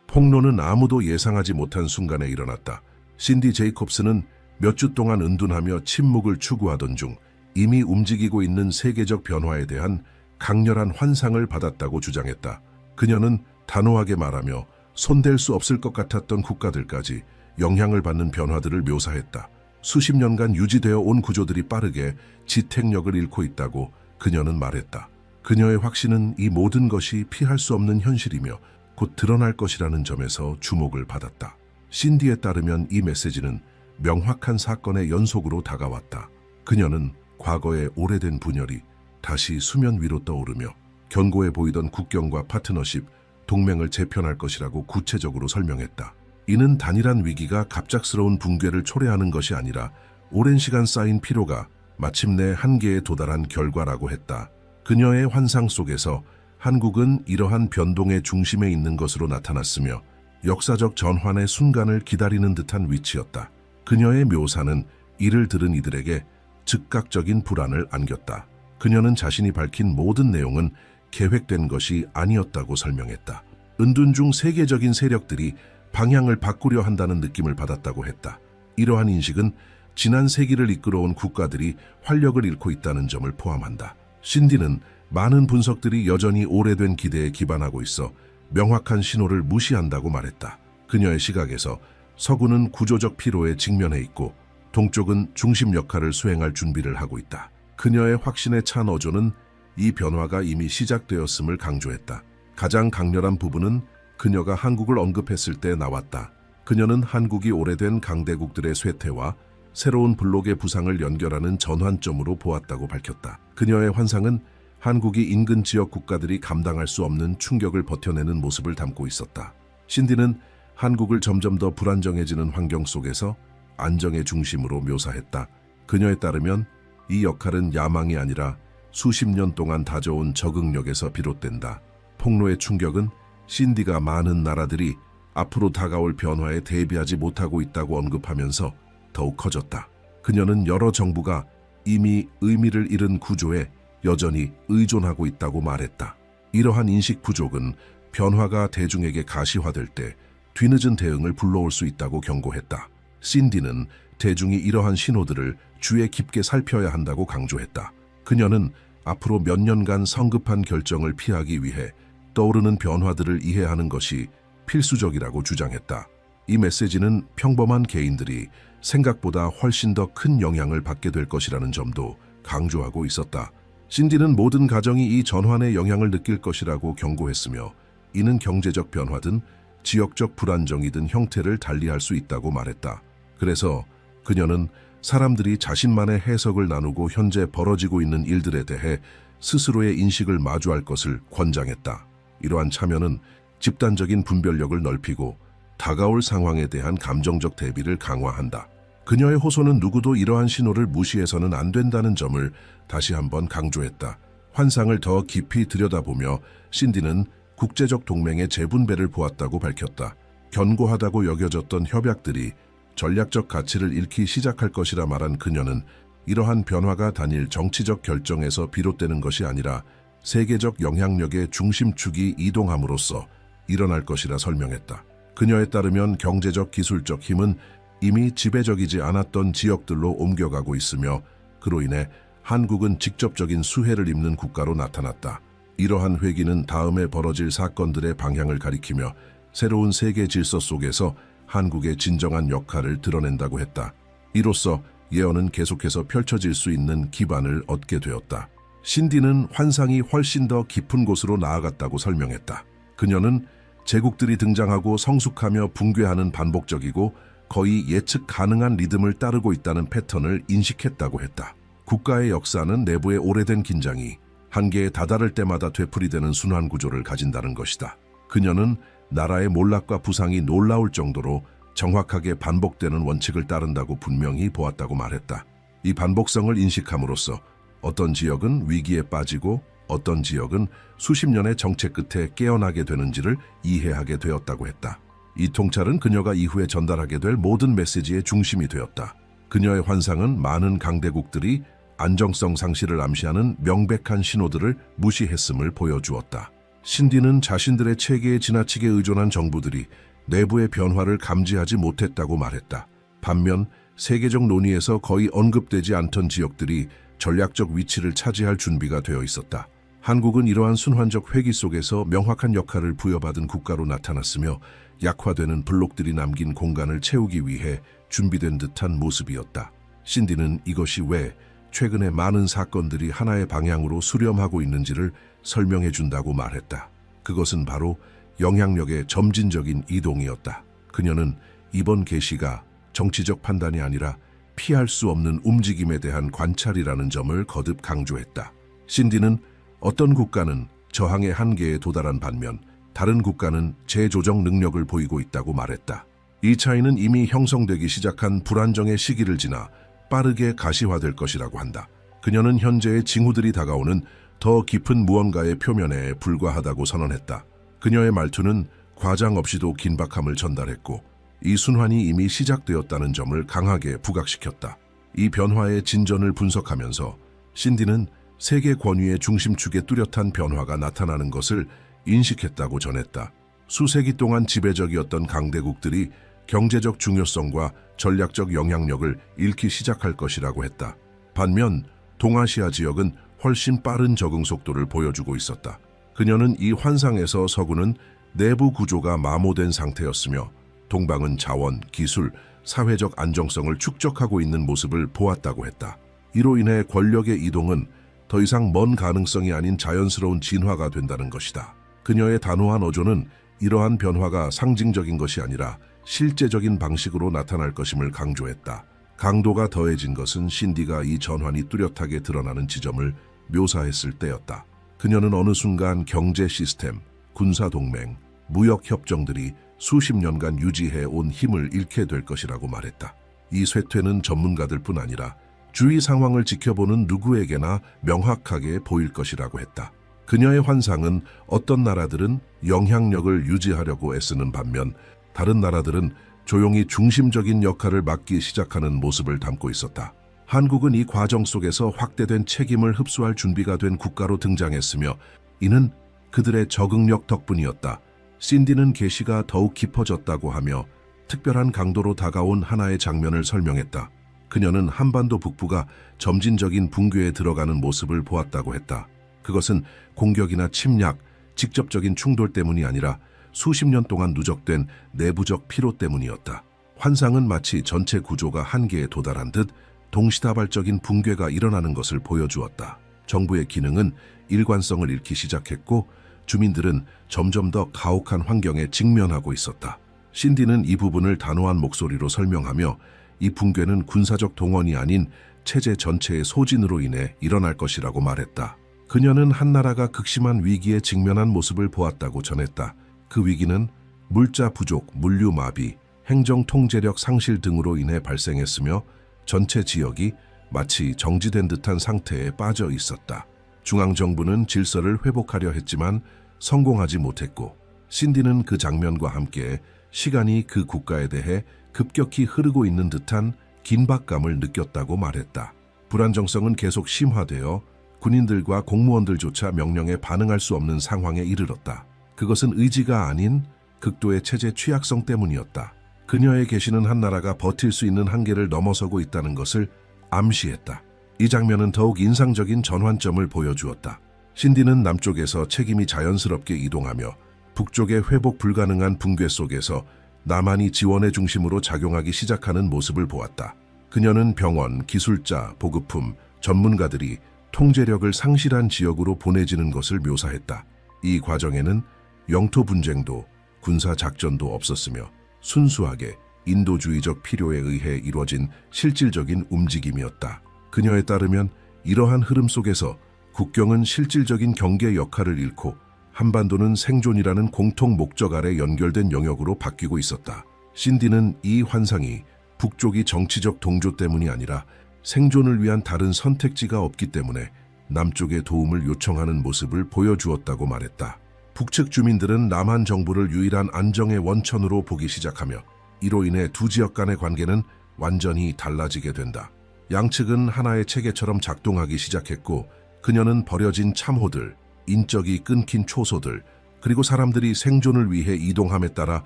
폭로는 아무도 예상하지 못한 순간에 일어났다. 신디 제이콥스는 몇 주 동안 은둔하며 침묵을 추구하던 중 이미 움직이고 있는 세계적 변화에 대한 강렬한 환상을 받았다고 주장했다. 그녀는 단호하게 말하며 손댈 수 없을 것 같았던 국가들까지 영향을 받는 변화들을 묘사했다. 수십 년간 유지되어 온 구조들이 빠르게 지탱력을 잃고 있다고 그녀는 말했다. 그녀의 확신은 이 모든 것이 피할 수 없는 현실이며 곧 드러날 것이라는 점에서 주목을 받았다. 신디에 따르면 이 메시지는 명확한 사건의 연속으로 다가왔다. 그녀는 과거의 오래된 분열이 다시 수면 위로 떠오르며 견고해 보이던 국경과 파트너십, 동맹을 재편할 것이라고 구체적으로 설명했다. 이는 단일한 위기가 갑작스러운 붕괴를 초래하는 것이 아니라 오랜 시간 쌓인 피로가 마침내 한계에 도달한 결과라고 했다. 그녀의 환상 속에서 한국은 이러한 변동의 중심에 있는 것으로 나타났으며 역사적 전환의 순간을 기다리는 듯한 위치였다. 그녀의 묘사는 이를 들은 이들에게 즉각적인 불안을 안겼다. 그녀는 자신이 밝힌 모든 내용은 계획된 것이 아니었다고 설명했다. 은둔 중 세계적인 세력들이 방향을 바꾸려 한다는 느낌을 받았다고 했다. 이러한 인식은 지난 세기를 이끌어온 국가들이 활력을 잃고 있다는 점을 포함한다. 신디는 많은 분석들이 여전히 오래된 기대에 기반하고 있어 명확한 신호를 무시한다고 말했다. 그녀의 시각에서 서구는 구조적 피로에 직면해 있고 동쪽은 중심 역할을 수행할 준비를 하고 있다. 그녀의 확신에 찬 어조는 이 변화가 이미 시작되었음을 강조했다. 가장 강렬한 부분은 그녀가 한국을 언급했을 때 나왔다. 그녀는 한국이 오래된 강대국들의 쇠퇴와 새로운 블록의 부상을 연결하는 전환점으로 보았다고 밝혔다. 그녀의 환상은 한국이 인근 지역 국가들이 감당할 수 없는 충격을 버텨내는 모습을 담고 있었다. 신디는 한국을 점점 더 불안정해지는 환경 속에서 안정의 중심으로 묘사했다. 그녀에 따르면 이 역할은 야망이 아니라 수십 년 동안 다져온 적응력에서 비롯된다. 폭로의 충격은 신디가 많은 나라들이 앞으로 다가올 변화에 대비하지 못하고 있다고 언급하면서 더욱 커졌다. 그녀는 여러 정부가 이미 의미를 잃은 구조에 여전히 의존하고 있다고 말했다. 이러한 인식 부족은 변화가 대중에게 가시화될 때 뒤늦은 대응을 불러올 수 있다고 경고했다. 신디는 대중이 이러한 신호들을 주의 깊게 살펴야 한다고 강조했다. 그녀는 앞으로 몇 년간 성급한 결정을 피하기 위해 떠오르는 변화들을 이해하는 것이 필수적이라고 주장했다. 이 메시지는 평범한 개인들이 생각보다 훨씬 더 큰 영향을 받게 될 것이라는 점도 강조하고 있었다. 신디는 모든 가정이 이 전환의 영향을 느낄 것이라고 경고했으며 이는 경제적 변화든 지역적 불안정이든 형태를 달리할 수 있다고 말했다. 그래서 그녀는 사람들이 자신만의 해석을 나누고 현재 벌어지고 있는 일들에 대해 스스로의 인식을 마주할 것을 권장했다. 이러한 참여는 집단적인 분별력을 넓히고 다가올 상황에 대한 감정적 대비를 강화한다. 그녀의 호소는 누구도 이러한 신호를 무시해서는 안 된다는 점을 다시 한번 강조했다. 환상을 더 깊이 들여다보며 신디는 국제적 동맹의 재분배를 보았다고 밝혔다. 견고하다고 여겨졌던 협약들이 전략적 가치를 잃기 시작할 것이라 말한 그녀는 이러한 변화가 단일 정치적 결정에서 비롯되는 것이 아니라 세계적 영향력의 중심축이 이동함으로써 일어날 것이라 설명했다. 그녀에 따르면 경제적 기술적 힘은 이미 지배적이지 않았던 지역들로 옮겨가고 있으며 그로 인해 한국은 직접적인 수혜를 입는 국가로 나타났다. 이러한 회기는 다음에 벌어질 사건들의 방향을 가리키며 새로운 세계 질서 속에서 한국의 진정한 역할을 드러낸다고 했다. 이로써 예언은 계속해서 펼쳐질 수 있는 기반을 얻게 되었다. 신디는 환상이 훨씬 더 깊은 곳으로 나아갔다고 설명했다. 그녀는 제국들이 등장하고 성숙하며 붕괴하는 반복적이고 거의 예측 가능한 리듬을 따르고 있다는 패턴을 인식했다고 했다. 국가의 역사는 내부의 오래된 긴장이 한계에 다다를 때마다 되풀이되는 순환 구조를 가진다는 것이다. 그녀는 나라의 몰락과 부상이 놀라울 정도로 정확하게 반복되는 원칙을 따른다고 분명히 보았다고 말했다. 이 반복성을 인식함으로써 어떤 지역은 위기에 빠지고 어떤 지역은 수십 년의 정책 끝에 깨어나게 되는지를 이해하게 되었다고 했다. 이 통찰은 그녀가 이후에 전달하게 될 모든 메시지의 중심이 되었다. 그녀의 환상은 많은 강대국들이 안정성 상실을 암시하는 명백한 신호들을 무시했음을 보여주었다. 신디는 자신들의 체계에 지나치게 의존한 정부들이 내부의 변화를 감지하지 못했다고 말했다. 반면 세계적 논의에서 거의 언급되지 않던 지역들이 전략적 위치를 차지할 준비가 되어 있었다. 한국은 이러한 순환적 회기 속에서 명확한 역할을 부여받은 국가로 나타났으며 약화되는 블록들이 남긴 공간을 채우기 위해 준비된 듯한 모습이었다. 신디는 이것이 왜 최근에 많은 사건들이 하나의 방향으로 수렴하고 있는지를 설명해 준다고 말했다. 그것은 바로 영향력의 점진적인 이동이었다. 그녀는 이번 계시가 정치적 판단이 아니라 피할 수 없는 움직임에 대한 관찰이라는 점을 거듭 강조했다. 신디는 어떤 국가는 저항의 한계에 도달한 반면 다른 국가는 재조정 능력을 보이고 있다고 말했다. 이 차이는 이미 형성되기 시작한 불안정의 시기를 지나 빠르게 가시화될 것이라고 한다. 그녀는 현재의 징후들이 다가오는 더 깊은 무언가의 표면에 불과하다고 선언했다. 그녀의 말투는 과장 없이도 긴박함을 전달했고 이 순환이 이미 시작되었다는 점을 강하게 부각시켰다. 이 변화의 진전을 분석하면서 신디는 세계 권위의 중심축에 뚜렷한 변화가 나타나는 것을 인식했다고 전했다. 수세기 동안 지배적이었던 강대국들이 경제적 중요성과 전략적 영향력을 잃기 시작할 것이라고 했다. 반면 동아시아 지역은 훨씬 빠른 적응 속도를 보여주고 있었다. 그녀는 이 환상에서 서구는 내부 구조가 마모된 상태였으며 동방은 자원, 기술, 사회적 안정성을 축적하고 있는 모습을 보았다고 했다. 이로 인해 권력의 이동은 더 이상 먼 가능성이 아닌 자연스러운 진화가 된다는 것이다. 그녀의 단호한 어조는 이러한 변화가 상징적인 것이 아니라 실제적인 방식으로 나타날 것임을 강조했다. 강도가 더해진 것은 신디가 이 전환이 뚜렷하게 드러나는 지점을 묘사했을 때였다. 그녀는 어느 순간 경제 시스템, 군사 동맹, 무역 협정들이 수십 년간 유지해 온 힘을 잃게 될 것이라고 말했다. 이 쇠퇴는 전문가들뿐 아니라 주위 상황을 지켜보는 누구에게나 명확하게 보일 것이라고 했다. 그녀의 환상은 어떤 나라들은 영향력을 유지하려고 애쓰는 반면 다른 나라들은 조용히 중심적인 역할을 맡기 시작하는 모습을 담고 있었다. 한국은 이 과정 속에서 확대된 책임을 흡수할 준비가 된 국가로 등장했으며 이는 그들의 적응력 덕분이었다. 신디는 계시가 더욱 깊어졌다고 하며 특별한 강도로 다가온 하나의 장면을 설명했다. 그녀는 한반도 북부가 점진적인 붕괴에 들어가는 모습을 보았다고 했다. 그것은 공격이나 침략, 직접적인 충돌 때문이 아니라 수십 년 동안 누적된 내부적 피로 때문이었다. 환상은 마치 전체 구조가 한계에 도달한 듯 동시다발적인 붕괴가 일어나는 것을 보여주었다. 정부의 기능은 일관성을 잃기 시작했고 주민들은 점점 더 가혹한 환경에 직면하고 있었다. 신디는 이 부분을 단호한 목소리로 설명하며 이 붕괴는 군사적 동원이 아닌 체제 전체의 소진으로 인해 일어날 것이라고 말했다. 그녀는 한 나라가 극심한 위기에 직면한 모습을 보았다고 전했다. 그 위기는 물자 부족, 물류 마비, 행정 통제력 상실 등으로 인해 발생했으며 전체 지역이 마치 정지된 듯한 상태에 빠져 있었다. 중앙정부는 질서를 회복하려 했지만 성공하지 못했고 신디는 그 장면과 함께 시간이 그 국가에 대해 급격히 흐르고 있는 듯한 긴박감을 느꼈다고 말했다. 불안정성은 계속 심화되어 군인들과 공무원들조차 명령에 반응할 수 없는 상황에 이르렀다. 그것은 의지가 아닌 극도의 체제 취약성 때문이었다. 그녀의 계시는 한 나라가 버틸 수 있는 한계를 넘어서고 있다는 것을 암시했다. 이 장면은 더욱 인상적인 전환점을 보여주었다. 신디는 남쪽에서 책임이 자연스럽게 이동하며 북쪽의 회복 불가능한 붕괴 속에서 남한이 지원의 중심으로 작용하기 시작하는 모습을 보았다. 그녀는 병원, 기술자, 보급품, 전문가들이 통제력을 상실한 지역으로 보내지는 것을 묘사했다. 이 과정에는 영토 분쟁도 군사 작전도 없었으며 순수하게 인도주의적 필요에 의해 이루어진 실질적인 움직임이었다. 그녀에 따르면 이러한 흐름 속에서 국경은 실질적인 경계 역할을 잃고 한반도는 생존이라는 공통 목적 아래 연결된 영역으로 바뀌고 있었다. 신디는 이 환상이 북쪽이 정치적 동조 때문이 아니라 생존을 위한 다른 선택지가 없기 때문에 남쪽의 도움을 요청하는 모습을 보여주었다고 말했다. 북측 주민들은 남한 정부를 유일한 안정의 원천으로 보기 시작하며 이로 인해 두 지역 간의 관계는 완전히 달라지게 된다. 양측은 하나의 체계처럼 작동하기 시작했고 그녀는 버려진 참호들, 인적이 끊긴 초소들, 그리고 사람들이 생존을 위해 이동함에 따라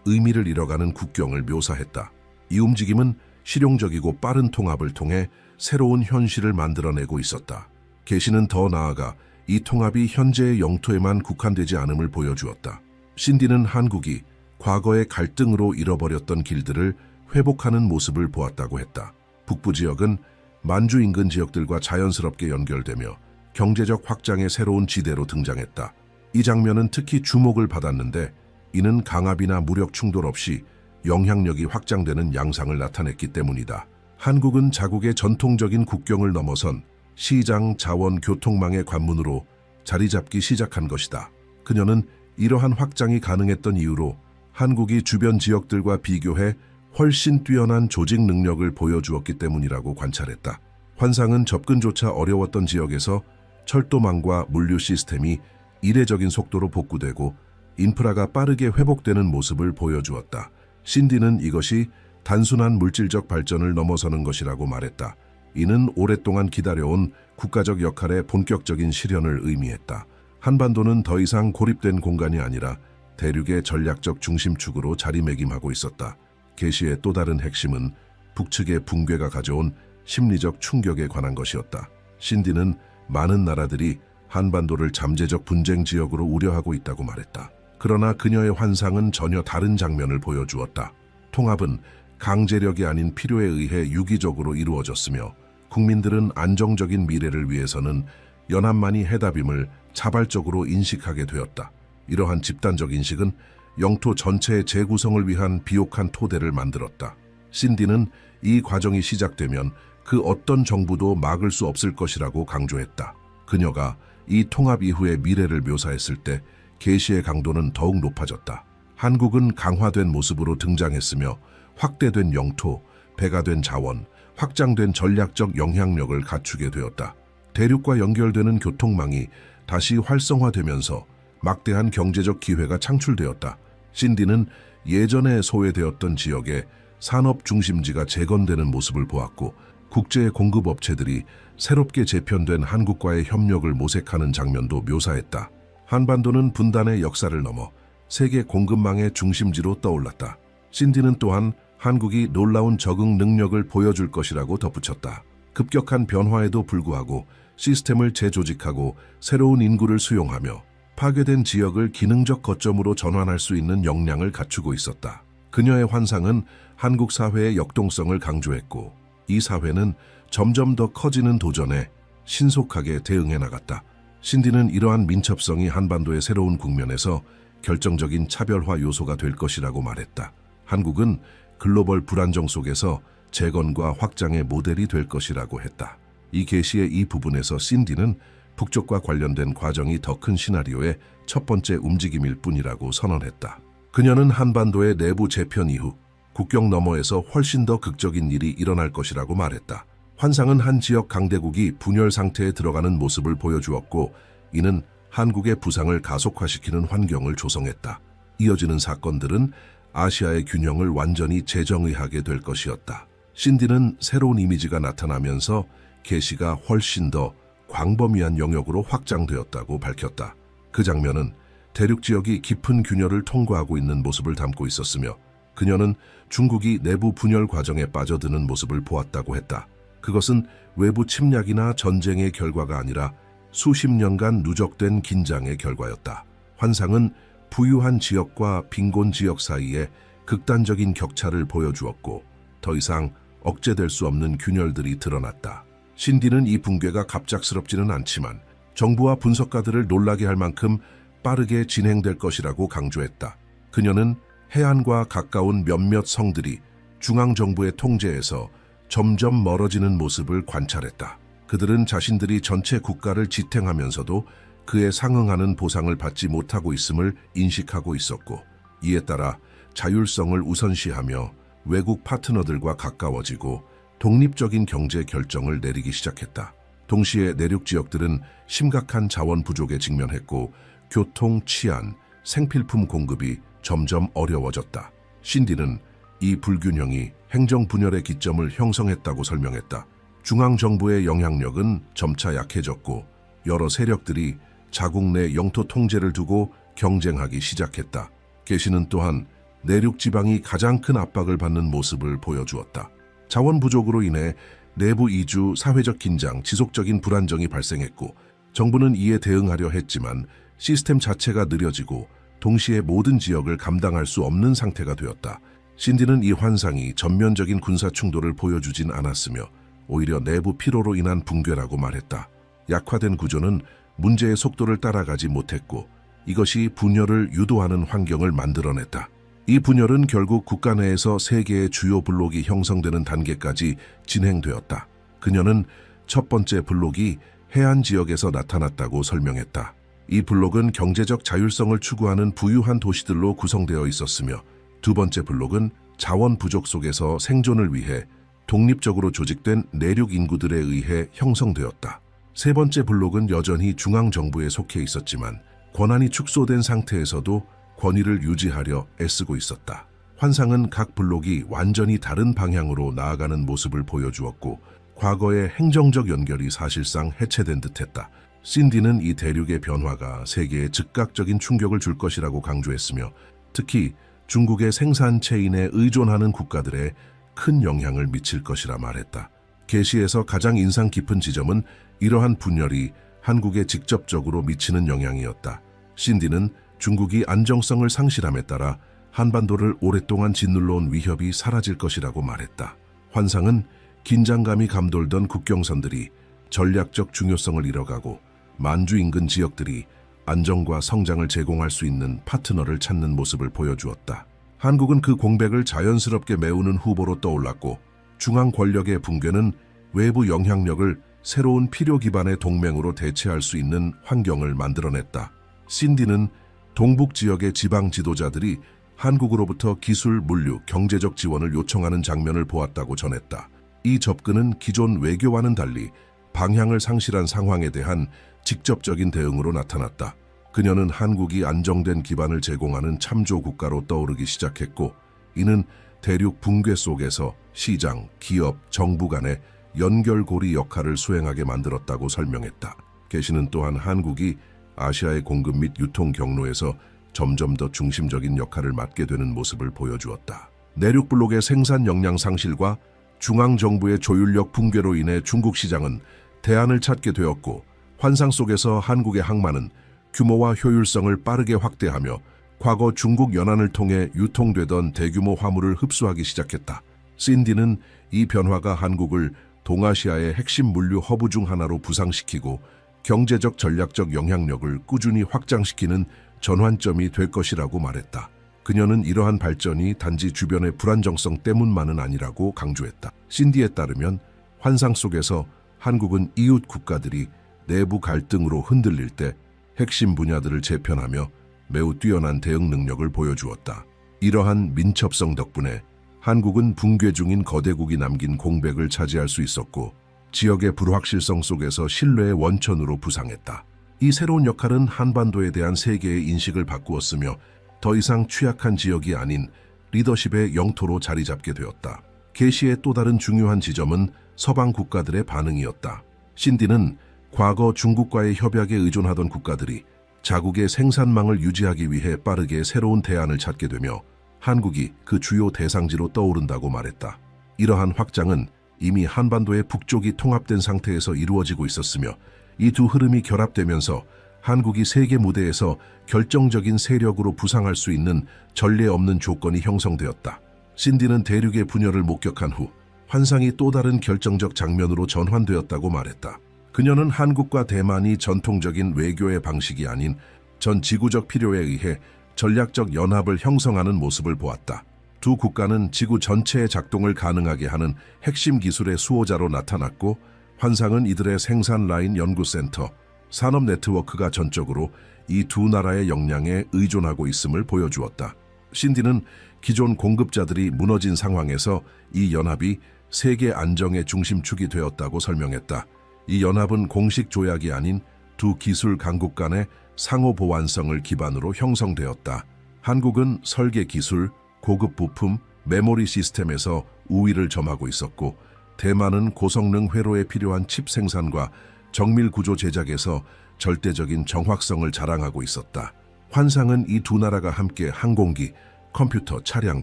의미를 잃어가는 국경을 묘사했다. 이 움직임은 실용적이고 빠른 통합을 통해 새로운 현실을 만들어내고 있었다. 계시는 더 나아가 이 통합이 현재의 영토에만 국한되지 않음을 보여주었다. 신디는 한국이 과거의 갈등으로 잃어버렸던 길들을 회복하는 모습을 보았다고 했다. 북부 지역은 만주 인근 지역들과 자연스럽게 연결되며 경제적 확장의 새로운 지대로 등장했다. 이 장면은 특히 주목을 받았는데 이는 강압이나 무력 충돌 없이 영향력이 확장되는 양상을 나타냈기 때문이다. 한국은 자국의 전통적인 국경을 넘어선 시장, 자원, 교통망의 관문으로 자리 잡기 시작한 것이다. 그녀는 이러한 확장이 가능했던 이유로 한국이 주변 지역들과 비교해 훨씬 뛰어난 조직 능력을 보여주었기 때문이라고 관찰했다. 환상은 접근조차 어려웠던 지역에서 철도망과 물류 시스템이 이례적인 속도로 복구되고 인프라가 빠르게 회복되는 모습을 보여주었다. 신디는 이것이 단순한 물질적 발전을 넘어서는 것이라고 말했다. 이는 오랫동안 기다려온 국가적 역할의 본격적인 실현을 의미했다. 한반도는 더 이상 고립된 공간이 아니라 대륙의 전략적 중심축으로 자리매김하고 있었다. 계시의 또 다른 핵심은 북측의 붕괴가 가져온 심리적 충격에 관한 것이었다. 신디는 많은 나라들이 한반도를 잠재적 분쟁 지역으로 우려하고 있다고 말했다. 그러나 그녀의 환상은 전혀 다른 장면을 보여주었다. 통합은 강제력이 아닌 필요에 의해 유기적으로 이루어졌으며 국민들은 안정적인 미래를 위해서는 연합만이 해답임을 자발적으로 인식하게 되었다. 이러한 집단적 인식은 영토 전체의 재구성을 위한 비옥한 토대를 만들었다. 신디는 이 과정이 시작되면 그 어떤 정부도 막을 수 없을 것이라고 강조했다. 그녀가 이 통합 이후의 미래를 묘사했을 때 계시의 강도는 더욱 높아졌다. 한국은 강화된 모습으로 등장했으며 확대된 영토, 배가된 자원, 확장된 전략적 영향력을 갖추게 되었다. 대륙과 연결되는 교통망이 다시 활성화되면서 막대한 경제적 기회가 창출되었다. 신디는 예전에 소외되었던 지역에 산업 중심지가 재건되는 모습을 보았고 국제 공급업체들이 새롭게 재편된 한국과의 협력을 모색하는 장면도 묘사했다. 한반도는 분단의 역사를 넘어 세계 공급망의 중심지로 떠올랐다. 신디는 또한 한국이 놀라운 적응 능력을 보여줄 것이라고 덧붙였다. 급격한 변화에도 불구하고 시스템을 재조직하고 새로운 인구를 수용하며 파괴된 지역을 기능적 거점으로 전환할 수 있는 역량을 갖추고 있었다. 그녀의 환상은 한국 사회의 역동성을 강조했고 이 사회는 점점 더 커지는 도전에 신속하게 대응해 나갔다. 신디는 이러한 민첩성이 한반도의 새로운 국면에서 결정적인 차별화 요소가 될 것이라고 말했다. 한국은 글로벌 불안정 속에서 재건과 확장의 모델이 될 것이라고 했다. 이 계시의 이 부분에서 신디는 북쪽과 관련된 과정이 더 큰 시나리오의 첫 번째 움직임일 뿐이라고 선언했다. 그녀는 한반도의 내부 재편 이후 국경 너머에서 훨씬 더 극적인 일이 일어날 것이라고 말했다. 환상은 한 지역 강대국이 분열 상태에 들어가는 모습을 보여주었고 이는 한국의 부상을 가속화시키는 환경을 조성했다. 이어지는 사건들은 아시아의 균형을 완전히 재정의하게 될 것이었다. 신디는 새로운 이미지가 나타나면서 계시가 훨씬 더 광범위한 영역으로 확장되었다고 밝혔다. 그 장면은 대륙 지역이 깊은 균열을 통과하고 있는 모습을 담고 있었으며 그녀는 중국이 내부 분열 과정에 빠져드는 모습을 보았다고 했다. 그것은 외부 침략이나 전쟁의 결과가 아니라 수십 년간 누적된 긴장의 결과였다. 환상은 부유한 지역과 빈곤 지역 사이에 극단적인 격차를 보여주었고 더 이상 억제될 수 없는 균열들이 드러났다. 신디는 이 붕괴가 갑작스럽지는 않지만 정부와 분석가들을 놀라게 할 만큼 빠르게 진행될 것이라고 강조했다. 그녀는 해안과 가까운 몇몇 성들이 중앙정부의 통제에서 점점 멀어지는 모습을 관찰했다. 그들은 자신들이 전체 국가를 지탱하면서도 그에 상응하는 보상을 받지 못하고 있음을 인식하고 있었고 이에 따라 자율성을 우선시하며 외국 파트너들과 가까워지고 독립적인 경제 결정을 내리기 시작했다. 동시에 내륙 지역들은 심각한 자원 부족에 직면했고 교통, 치안, 생필품 공급이 점점 어려워졌다. 신디는 이 불균형이 행정 분열의 기점을 형성했다고 설명했다. 중앙정부의 영향력은 점차 약해졌고 여러 세력들이 자국 내 영토 통제를 두고 경쟁하기 시작했다. 계시는 또한 내륙 지방이 가장 큰 압박을 받는 모습을 보여주었다. 자원 부족으로 인해 내부 이주, 사회적 긴장, 지속적인 불안정이 발생했고 정부는 이에 대응하려 했지만 시스템 자체가 느려지고 동시에 모든 지역을 감당할 수 없는 상태가 되었다. 신디는 이 환상이 전면적인 군사 충돌을 보여주진 않았으며 오히려 내부 피로로 인한 붕괴라고 말했다. 약화된 구조는 문제의 속도를 따라가지 못했고 이것이 분열을 유도하는 환경을 만들어냈다. 이 분열은 결국 국가 내에서 세 개의 주요 블록이 형성되는 단계까지 진행되었다. 그녀는 첫 번째 블록이 해안 지역에서 나타났다고 설명했다. 이 블록은 경제적 자율성을 추구하는 부유한 도시들로 구성되어 있었으며 두 번째 블록은 자원 부족 속에서 생존을 위해 독립적으로 조직된 내륙 인구들에 의해 형성되었다. 세 번째 블록은 여전히 중앙정부에 속해 있었지만 권한이 축소된 상태에서도 권위를 유지하려 애쓰고 있었다. 환상은 각 블록이 완전히 다른 방향으로 나아가는 모습을 보여주었고 과거의 행정적 연결이 사실상 해체된 듯했다. 신디는 이 대륙의 변화가 세계에 즉각적인 충격을 줄 것이라고 강조했으며 특히 중국의 생산 체인에 의존하는 국가들에 큰 영향을 미칠 것이라 말했다. 계시에서 가장 인상 깊은 지점은 이러한 분열이 한국에 직접적으로 미치는 영향이었다. 신디는 중국이 안정성을 상실함에 따라 한반도를 오랫동안 짓눌러온 위협이 사라질 것이라고 말했다. 환상은 긴장감이 감돌던 국경선들이 전략적 중요성을 잃어가고 만주 인근 지역들이 안정과 성장을 제공할 수 있는 파트너를 찾는 모습을 보여주었다. 한국은 그 공백을 자연스럽게 메우는 후보로 떠올랐고 중앙 권력의 붕괴는 외부 영향력을 새로운 필요 기반의 동맹으로 대체할 수 있는 환경을 만들어냈다. 신디는 동북 지역의 지방 지도자들이 한국으로부터 기술, 물류, 경제적 지원을 요청하는 장면을 보았다고 전했다. 이 접근은 기존 외교와는 달리 방향을 상실한 상황에 대한 직접적인 대응으로 나타났다. 그녀는 한국이 안정된 기반을 제공하는 참조 국가로 떠오르기 시작했고, 이는 대륙 붕괴 속에서 시장, 기업, 정부 간의 연결고리 역할을 수행하게 만들었다고 설명했다. 계시는 또한 한국이 아시아의 공급 및 유통 경로에서 점점 더 중심적인 역할을 맡게 되는 모습을 보여주었다. 내륙 블록의 생산 역량 상실과 중앙정부의 조율력 붕괴로 인해 중국 시장은 대안을 찾게 되었고, 환상 속에서 한국의 항만은 규모와 효율성을 빠르게 확대하며 과거 중국 연안을 통해 유통되던 대규모 화물을 흡수하기 시작했다. 신디는 이 변화가 한국을 동아시아의 핵심 물류 허브 중 하나로 부상시키고 경제적 전략적 영향력을 꾸준히 확장시키는 전환점이 될 것이라고 말했다. 그녀는 이러한 발전이 단지 주변의 불안정성 때문만은 아니라고 강조했다. 신디에 따르면 환상 속에서 한국은 이웃 국가들이 내부 갈등으로 흔들릴 때 핵심 분야들을 재편하며 매우 뛰어난 대응 능력을 보여주었다. 이러한 민첩성 덕분에 한국은 붕괴 중인 거대국이 남긴 공백을 차지할 수 있었고, 지역의 불확실성 속에서 신뢰의 원천으로 부상했다. 이 새로운 역할은 한반도에 대한 세계의 인식을 바꾸었으며 더 이상 취약한 지역이 아닌 리더십의 영토로 자리 잡게 되었다. 계시의 또 다른 중요한 지점은 서방 국가들의 반응이었다. 신디는 과거 중국과의 협약에 의존하던 국가들이 자국의 생산망을 유지하기 위해 빠르게 새로운 대안을 찾게 되며 한국이 그 주요 대상지로 떠오른다고 말했다. 이러한 확장은 이미 한반도의 북쪽이 통합된 상태에서 이루어지고 있었으며, 이 두 흐름이 결합되면서 한국이 세계 무대에서 결정적인 세력으로 부상할 수 있는 전례 없는 조건이 형성되었다. 신디는 대륙의 분열을 목격한 후 환상이 또 다른 결정적 장면으로 전환되었다고 말했다. 그녀는 한국과 대만이 전통적인 외교의 방식이 아닌 전 지구적 필요에 의해 전략적 연합을 형성하는 모습을 보았다. 두 국가는 지구 전체의 작동을 가능하게 하는 핵심 기술의 수호자로 나타났고, 환상은 이들의 생산 라인 연구센터, 산업 네트워크가 전적으로 이 두 나라의 역량에 의존하고 있음을 보여주었다. 신디는 기존 공급자들이 무너진 상황에서 이 연합이 세계 안정의 중심축이 되었다고 설명했다. 이 연합은 공식 조약이 아닌 두 기술 강국 간의 상호 보완성을 기반으로 형성되었다. 한국은 설계 기술, 고급 부품, 메모리 시스템에서 우위를 점하고 있었고, 대만은 고성능 회로에 필요한 칩 생산과 정밀 구조 제작에서 절대적인 정확성을 자랑하고 있었다. 환상은 이 두 나라가 함께 항공기, 컴퓨터, 차량,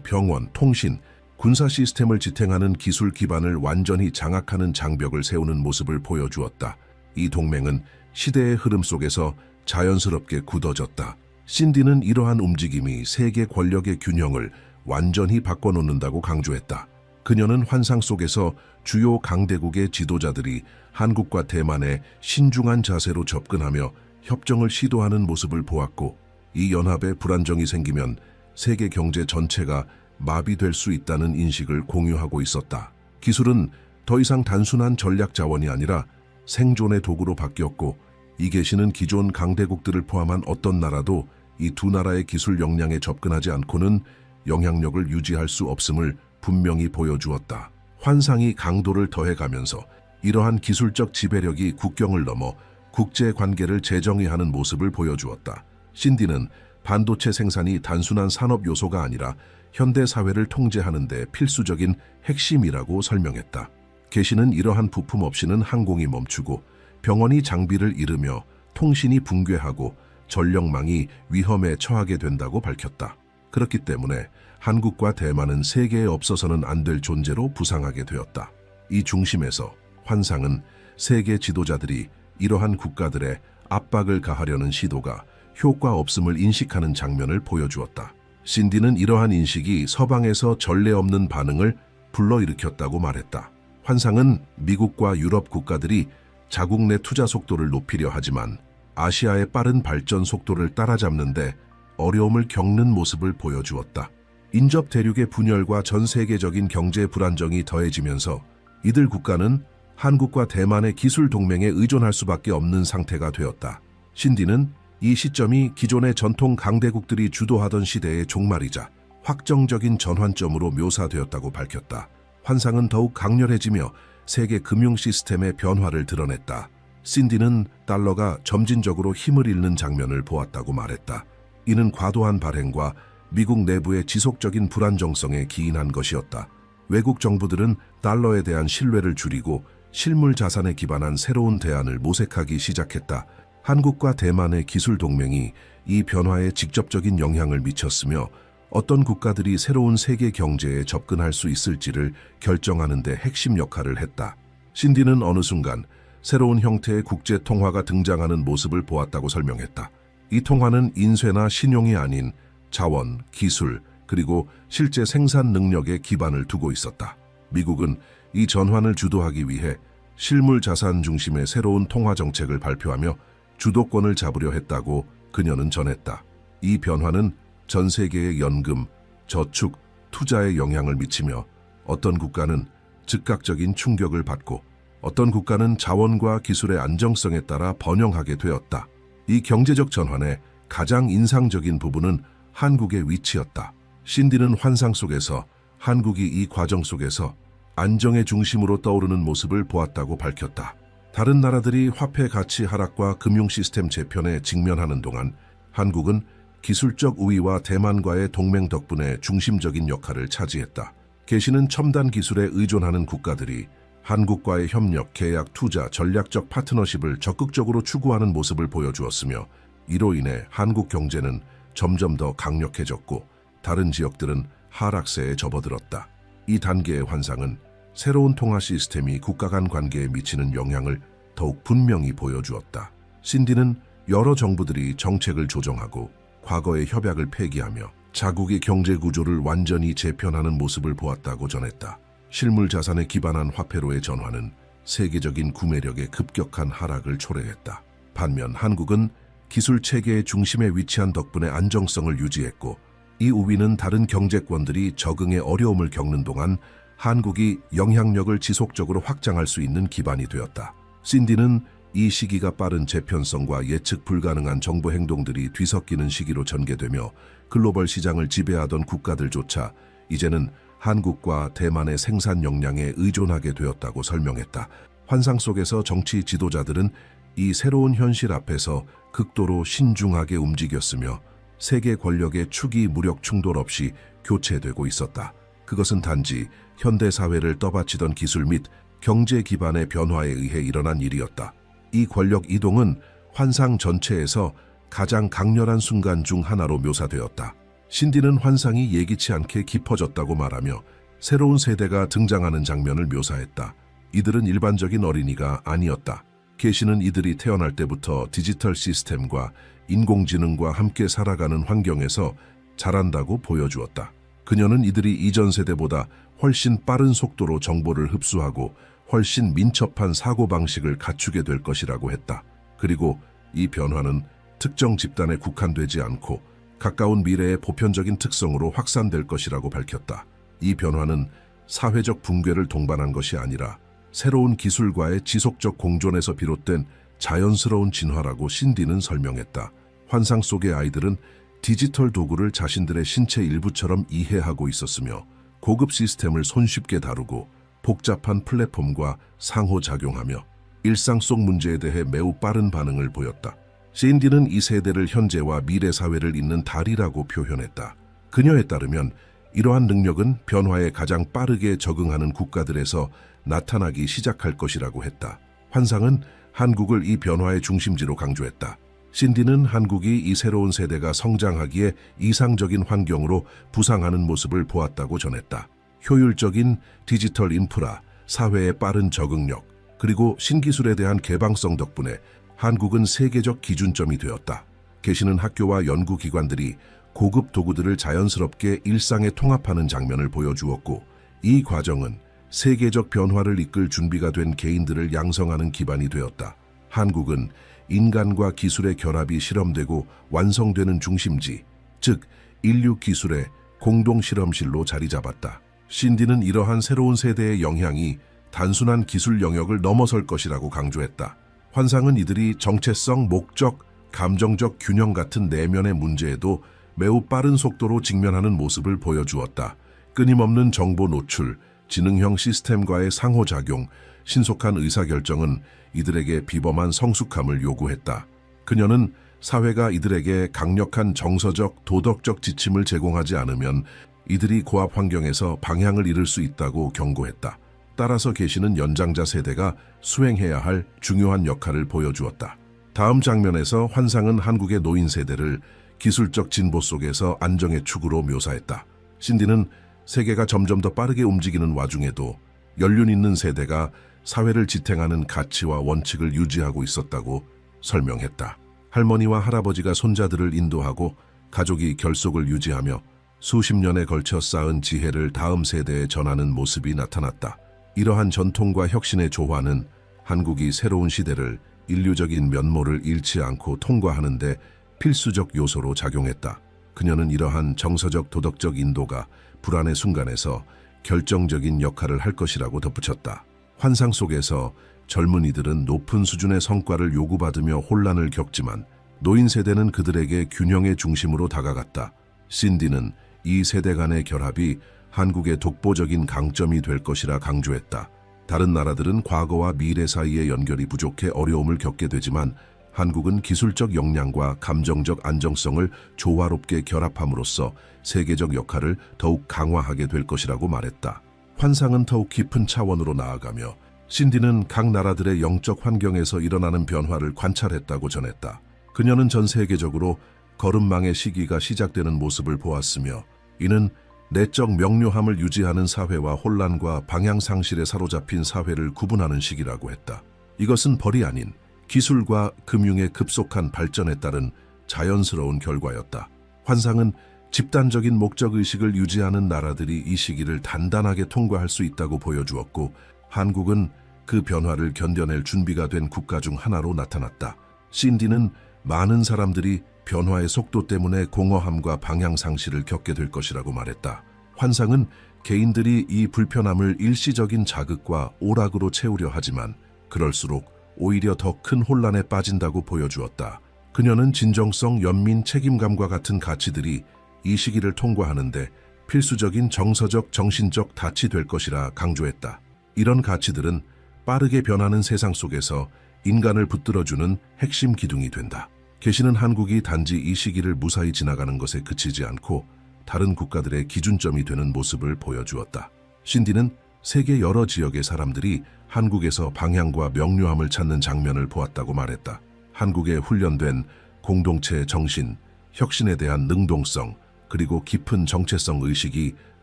병원, 통신, 군사 시스템을 지탱하는 기술 기반을 완전히 장악하는 장벽을 세우는 모습을 보여주었다. 이 동맹은 시대의 흐름 속에서 자연스럽게 굳어졌다. 신디는 이러한 움직임이 세계 권력의 균형을 완전히 바꿔놓는다고 강조했다. 그녀는 환상 속에서 주요 강대국의 지도자들이 한국과 대만에 신중한 자세로 접근하며 협정을 시도하는 모습을 보았고, 이 연합에 불안정이 생기면 세계 경제 전체가 마비될 수 있다는 인식을 공유하고 있었다. 기술은 더 이상 단순한 전략 자원이 아니라 생존의 도구로 바뀌었고, 이 계시는 기존 강대국들을 포함한 어떤 나라도 이 두 나라의 기술 역량에 접근하지 않고는 영향력을 유지할 수 없음을 분명히 보여주었다. 환상이 강도를 더해가면서 이러한 기술적 지배력이 국경을 넘어 국제 관계를 재정의하는 모습을 보여주었다. 신디는 반도체 생산이 단순한 산업 요소가 아니라 현대 사회를 통제하는 데 필수적인 핵심이라고 설명했다. 계시는 이러한 부품 없이는 항공이 멈추고 병원이 장비를 잃으며 통신이 붕괴하고 전력망이 위험에 처하게 된다고 밝혔다. 그렇기 때문에 한국과 대만은 세계에 없어서는 안 될 존재로 부상하게 되었다. 이 중심에서 환상은 세계 지도자들이 이러한 국가들의 압박을 가하려는 시도가 효과 없음을 인식하는 장면을 보여주었다. 신디는 이러한 인식이 서방에서 전례 없는 반응을 불러일으켰다고 말했다. 환상은 미국과 유럽 국가들이 자국 내 투자 속도를 높이려 하지만 아시아의 빠른 발전 속도를 따라잡는데 어려움을 겪는 모습을 보여주었다. 인접 대륙의 분열과 전 세계적인 경제 불안정이 더해지면서 이들 국가는 한국과 대만의 기술 동맹에 의존할 수밖에 없는 상태가 되었다. 신디는 이 시점이 기존의 전통 강대국들이 주도하던 시대의 종말이자 확정적인 전환점으로 묘사되었다고 밝혔다. 환상은 더욱 강렬해지며 세계 금융 시스템의 변화를 드러냈다. 신디는 달러가 점진적으로 힘을 잃는 장면을 보았다고 말했다. 이는 과도한 발행과 미국 내부의 지속적인 불안정성에 기인한 것이었다. 외국 정부들은 달러에 대한 신뢰를 줄이고 실물 자산에 기반한 새로운 대안을 모색하기 시작했다. 한국과 대만의 기술 동맹이 이 변화에 직접적인 영향을 미쳤으며 어떤 국가들이 새로운 세계 경제에 접근할 수 있을지를 결정하는 데 핵심 역할을 했다. 신디는 어느 순간 새로운 형태의 국제 통화가 등장하는 모습을 보았다고 설명했다. 이 통화는 인쇄나 신용이 아닌 자원, 기술, 그리고 실제 생산 능력에 기반을 두고 있었다. 미국은 이 전환을 주도하기 위해 실물 자산 중심의 새로운 통화 정책을 발표하며 주도권을 잡으려 했다고 그녀는 전했다. 이 변화는 전 세계의 연금, 저축, 투자에 영향을 미치며 어떤 국가는 즉각적인 충격을 받고 어떤 국가는 자원과 기술의 안정성에 따라 번영하게 되었다. 이 경제적 전환의 가장 인상적인 부분은 한국의 위치였다. 신디는 환상 속에서 한국이 이 과정 속에서 안정의 중심으로 떠오르는 모습을 보았다고 밝혔다. 다른 나라들이 화폐 가치 하락과 금융 시스템 재편에 직면하는 동안 한국은 기술적 우위와 대만과의 동맹 덕분에 중심적인 역할을 차지했다. 계시는 첨단 기술에 의존하는 국가들이 한국과의 협력, 계약, 투자, 전략적 파트너십을 적극적으로 추구하는 모습을 보여주었으며 이로 인해 한국 경제는 점점 더 강력해졌고 다른 지역들은 하락세에 접어들었다. 이 단계의 환상은 새로운 통화 시스템이 국가 간 관계에 미치는 영향을 더욱 분명히 보여주었다. 신디는 여러 정부들이 정책을 조정하고 과거의 협약을 폐기하며 자국의 경제 구조를 완전히 재편하는 모습을 보았다고 전했다. 실물 자산에 기반한 화폐로의 전환은 세계적인 구매력의 급격한 하락을 초래했다. 반면 한국은 기술 체계의 중심에 위치한 덕분에 안정성을 유지했고 이 우위는 다른 경제권들이 적응에 어려움을 겪는 동안 한국이 영향력을 지속적으로 확장할 수 있는 기반이 되었다. 신디는 이 시기가 빠른 재편성과 예측 불가능한 정부 행동들이 뒤섞이는 시기로 전개되며 글로벌 시장을 지배하던 국가들조차 이제는 한국과 대만의 생산 역량에 의존하게 되었다고 설명했다. 환상 속에서 정치 지도자들은 이 새로운 현실 앞에서 극도로 신중하게 움직였으며 세계 권력의 축이 무력 충돌 없이 교체되고 있었다. 그것은 단지 현대 사회를 떠받치던 기술 및 경제 기반의 변화에 의해 일어난 일이었다. 이 권력 이동은 환상 전체에서 가장 강렬한 순간 중 하나로 묘사되었다. 신디는 환상이 예기치 않게 깊어졌다고 말하며 새로운 세대가 등장하는 장면을 묘사했다. 이들은 일반적인 어린이가 아니었다. 계시는 이들이 태어날 때부터 디지털 시스템과 인공지능과 함께 살아가는 환경에서 자란다고 보여주었다. 그녀는 이들이 이전 세대보다 훨씬 빠른 속도로 정보를 흡수하고 훨씬 민첩한 사고방식을 갖추게 될 것이라고 했다. 그리고 이 변화는 특정 집단에 국한되지 않고 가까운 미래의 보편적인 특성으로 확산될 것이라고 밝혔다. 이 변화는 사회적 붕괴를 동반한 것이 아니라 새로운 기술과의 지속적 공존에서 비롯된 자연스러운 진화라고 신디는 설명했다. 환상 속의 아이들은 디지털 도구를 자신들의 신체 일부처럼 이해하고 있었으며 고급 시스템을 손쉽게 다루고 복잡한 플랫폼과 상호작용하며 일상 속 문제에 대해 매우 빠른 반응을 보였다. 신디는 이 세대를 현재와 미래 사회를 잇는 달이라고 표현했다. 그녀에 따르면 이러한 능력은 변화에 가장 빠르게 적응하는 국가들에서 나타나기 시작할 것이라고 했다. 환상은 한국을 이 변화의 중심지로 강조했다. 신디는 한국이 이 새로운 세대가 성장하기에 이상적인 환경으로 부상하는 모습을 보았다고 전했다. 효율적인 디지털 인프라, 사회의 빠른 적응력, 그리고 신기술에 대한 개방성 덕분에 한국은 세계적 기준점이 되었다. 계시는 학교와 연구기관들이 고급 도구들을 자연스럽게 일상에 통합하는 장면을 보여주었고 이 과정은 세계적 변화를 이끌 준비가 된 개인들을 양성하는 기반이 되었다. 한국은 인간과 기술의 결합이 실험되고 완성되는 중심지, 즉 인류 기술의 공동 실험실로 자리 잡았다. 신디는 이러한 새로운 세대의 영향이 단순한 기술 영역을 넘어설 것이라고 강조했다. 환상은 이들이 정체성, 목적, 감정적 균형 같은 내면의 문제에도 매우 빠른 속도로 직면하는 모습을 보여주었다. 끊임없는 정보 노출, 지능형 시스템과의 상호작용, 신속한 의사결정은 이들에게 비범한 성숙함을 요구했다. 그녀는 사회가 이들에게 강력한 정서적, 도덕적 지침을 제공하지 않으면 이들이 고압 환경에서 방향을 잃을 수 있다고 경고했다. 따라서 계시는 연장자 세대가 수행해야 할 중요한 역할을 보여주었다. 다음 장면에서 환상은 한국의 노인 세대를 기술적 진보 속에서 안정의 축으로 묘사했다. 신디는 세계가 점점 더 빠르게 움직이는 와중에도 연륜 있는 세대가 사회를 지탱하는 가치와 원칙을 유지하고 있었다고 설명했다. 할머니와 할아버지가 손자들을 인도하고 가족이 결속을 유지하며 수십 년에 걸쳐 쌓은 지혜를 다음 세대에 전하는 모습이 나타났다. 이러한 전통과 혁신의 조화는 한국이 새로운 시대를 인류적인 면모를 잃지 않고 통과하는 데 필수적 요소로 작용했다. 그녀는 이러한 정서적 도덕적 인도가 불안의 순간에서 결정적인 역할을 할 것이라고 덧붙였다. 환상 속에서 젊은이들은 높은 수준의 성과를 요구받으며 혼란을 겪지만 노인 세대는 그들에게 균형의 중심으로 다가갔다. 신디는 이 세대 간의 결합이 한국의 독보적인 강점이 될 것이라 강조했다. 다른 나라들은 과거와 미래 사이의 연결이 부족해 어려움을 겪게 되지만 한국은 기술적 역량과 감정적 안정성을 조화롭게 결합함으로써 세계적 역할을 더욱 강화하게 될 것이라고 말했다. 환상은 더욱 깊은 차원으로 나아가며 신디는 각 나라들의 영적 환경에서 일어나는 변화를 관찰했다고 전했다. 그녀는 전 세계적으로 거름망의 시기가 시작되는 모습을 보았으며 이는 내적 명료함을 유지하는 사회와 혼란과 방향 상실에 사로잡힌 사회를 구분하는 시기라고 했다. 이것은 벌이 아닌 기술과 금융의 급속한 발전에 따른 자연스러운 결과였다. 환상은 집단적인 목적의식을 유지하는 나라들이 이 시기를 단단하게 통과할 수 있다고 보여주었고 한국은 그 변화를 견뎌낼 준비가 된 국가 중 하나로 나타났다. 신디는 많은 사람들이 변화의 속도 때문에 공허함과 방향 상실을 겪게 될 것이라고 말했다. 환상은 개인들이 이 불편함을 일시적인 자극과 오락으로 채우려 하지만 그럴수록 오히려 더 큰 혼란에 빠진다고 보여주었다. 그녀는 진정성, 연민, 책임감과 같은 가치들이 이 시기를 통과하는데 필수적인 정서적, 정신적 닻이 될 것이라 강조했다. 이런 가치들은 빠르게 변하는 세상 속에서 인간을 붙들어주는 핵심 기둥이 된다. 계시는 한국이 단지 이 시기를 무사히 지나가는 것에 그치지 않고 다른 국가들의 기준점이 되는 모습을 보여주었다. 신디는 세계 여러 지역의 사람들이 한국에서 방향과 명료함을 찾는 장면을 보았다고 말했다. 한국의 훈련된 공동체 정신, 혁신에 대한 능동성, 그리고 깊은 정체성 의식이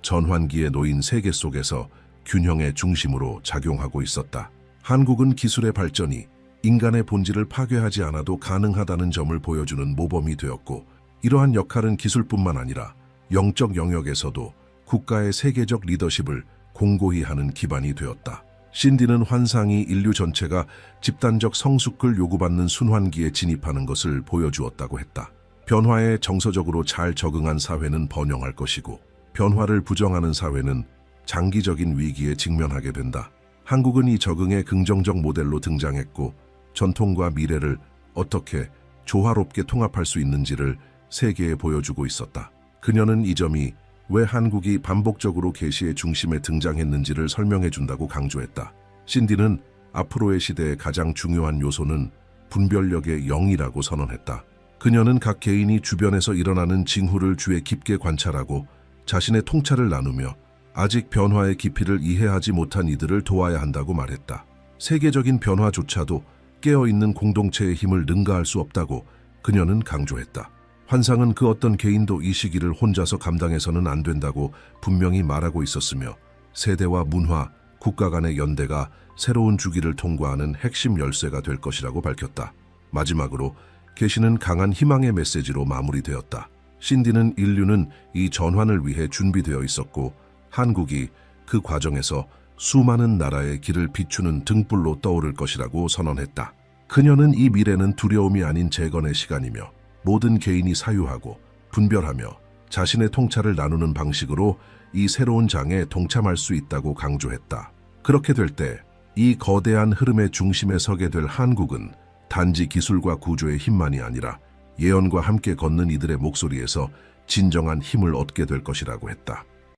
전환기에 놓인 세계 속에서 균형의 중심으로 작용하고 있었다. 한국은 기술의 발전이 인간의 본질을 파괴하지 않아도 가능하다는 점을 보여주는 모범이 되었고 이러한 역할은 기술뿐만 아니라 영적 영역에서도 국가의 세계적 리더십을 공고히 하는 기반이 되었다. 신디는 환상이 인류 전체가 집단적 성숙을 요구받는 순환기에 진입하는 것을 보여주었다고 했다. 변화에 정서적으로 잘 적응한 사회는 번영할 것이고 변화를 부정하는 사회는 장기적인 위기에 직면하게 된다. 한국은 이 적응의 긍정적 모델로 등장했고 전통과 미래를 어떻게 조화롭게 통합할 수 있는지를 세계에 보여주고 있었다. 그녀는 이 점이 왜 한국이 반복적으로 계시의 중심에 등장했는지를 설명해 준다고 강조했다. 신디는 앞으로의 시대의 가장 중요한 요소는 분별력의 영이라고 선언했다. 그녀는 각 개인이 주변에서 일어나는 징후를 주에 깊게 관찰하고 자신의 통찰을 나누며 아직 변화의 깊이를 이해하지 못한 이들을 도와야 한다고 말했다. 세계적인 변화조차도 깨어있는 공동체의 힘을 능가할 수 없다고 그녀는 강조했다. 환상은 그 어떤 개인도 이 시기를 혼자서 감당해서는 안 된다고 분명히 말하고 있었으며 세대와 문화, 국가 간의 연대가 새로운 주기를 통과하는 핵심 열쇠가 될 것이라고 밝혔다. 마지막으로 계시는 강한 희망의 메시지로 마무리되었다. 신디는 인류는 이 전환을 위해 준비되어 있었고 한국이 그 과정에서 수많은 나라의 길을 비추는 등불로 떠오를 것이라고 선언했다. 그녀는 이 미래는 두려움이 아닌 재건의 시간이며 모든 개인이 사유하고 분별하며 자신의 통찰을 나누는 방식으로 이 새로운 장에 동참할 수 있다고 강조했다. 그렇게 될 때 이 거대한 흐름의 중심에 서게 될 한국은 단지 기술과 구조의 힘만이 아니라 예언과 함께 걷는 이들의 목소리에서 진정한 힘을 얻게 될 것이라고 했다.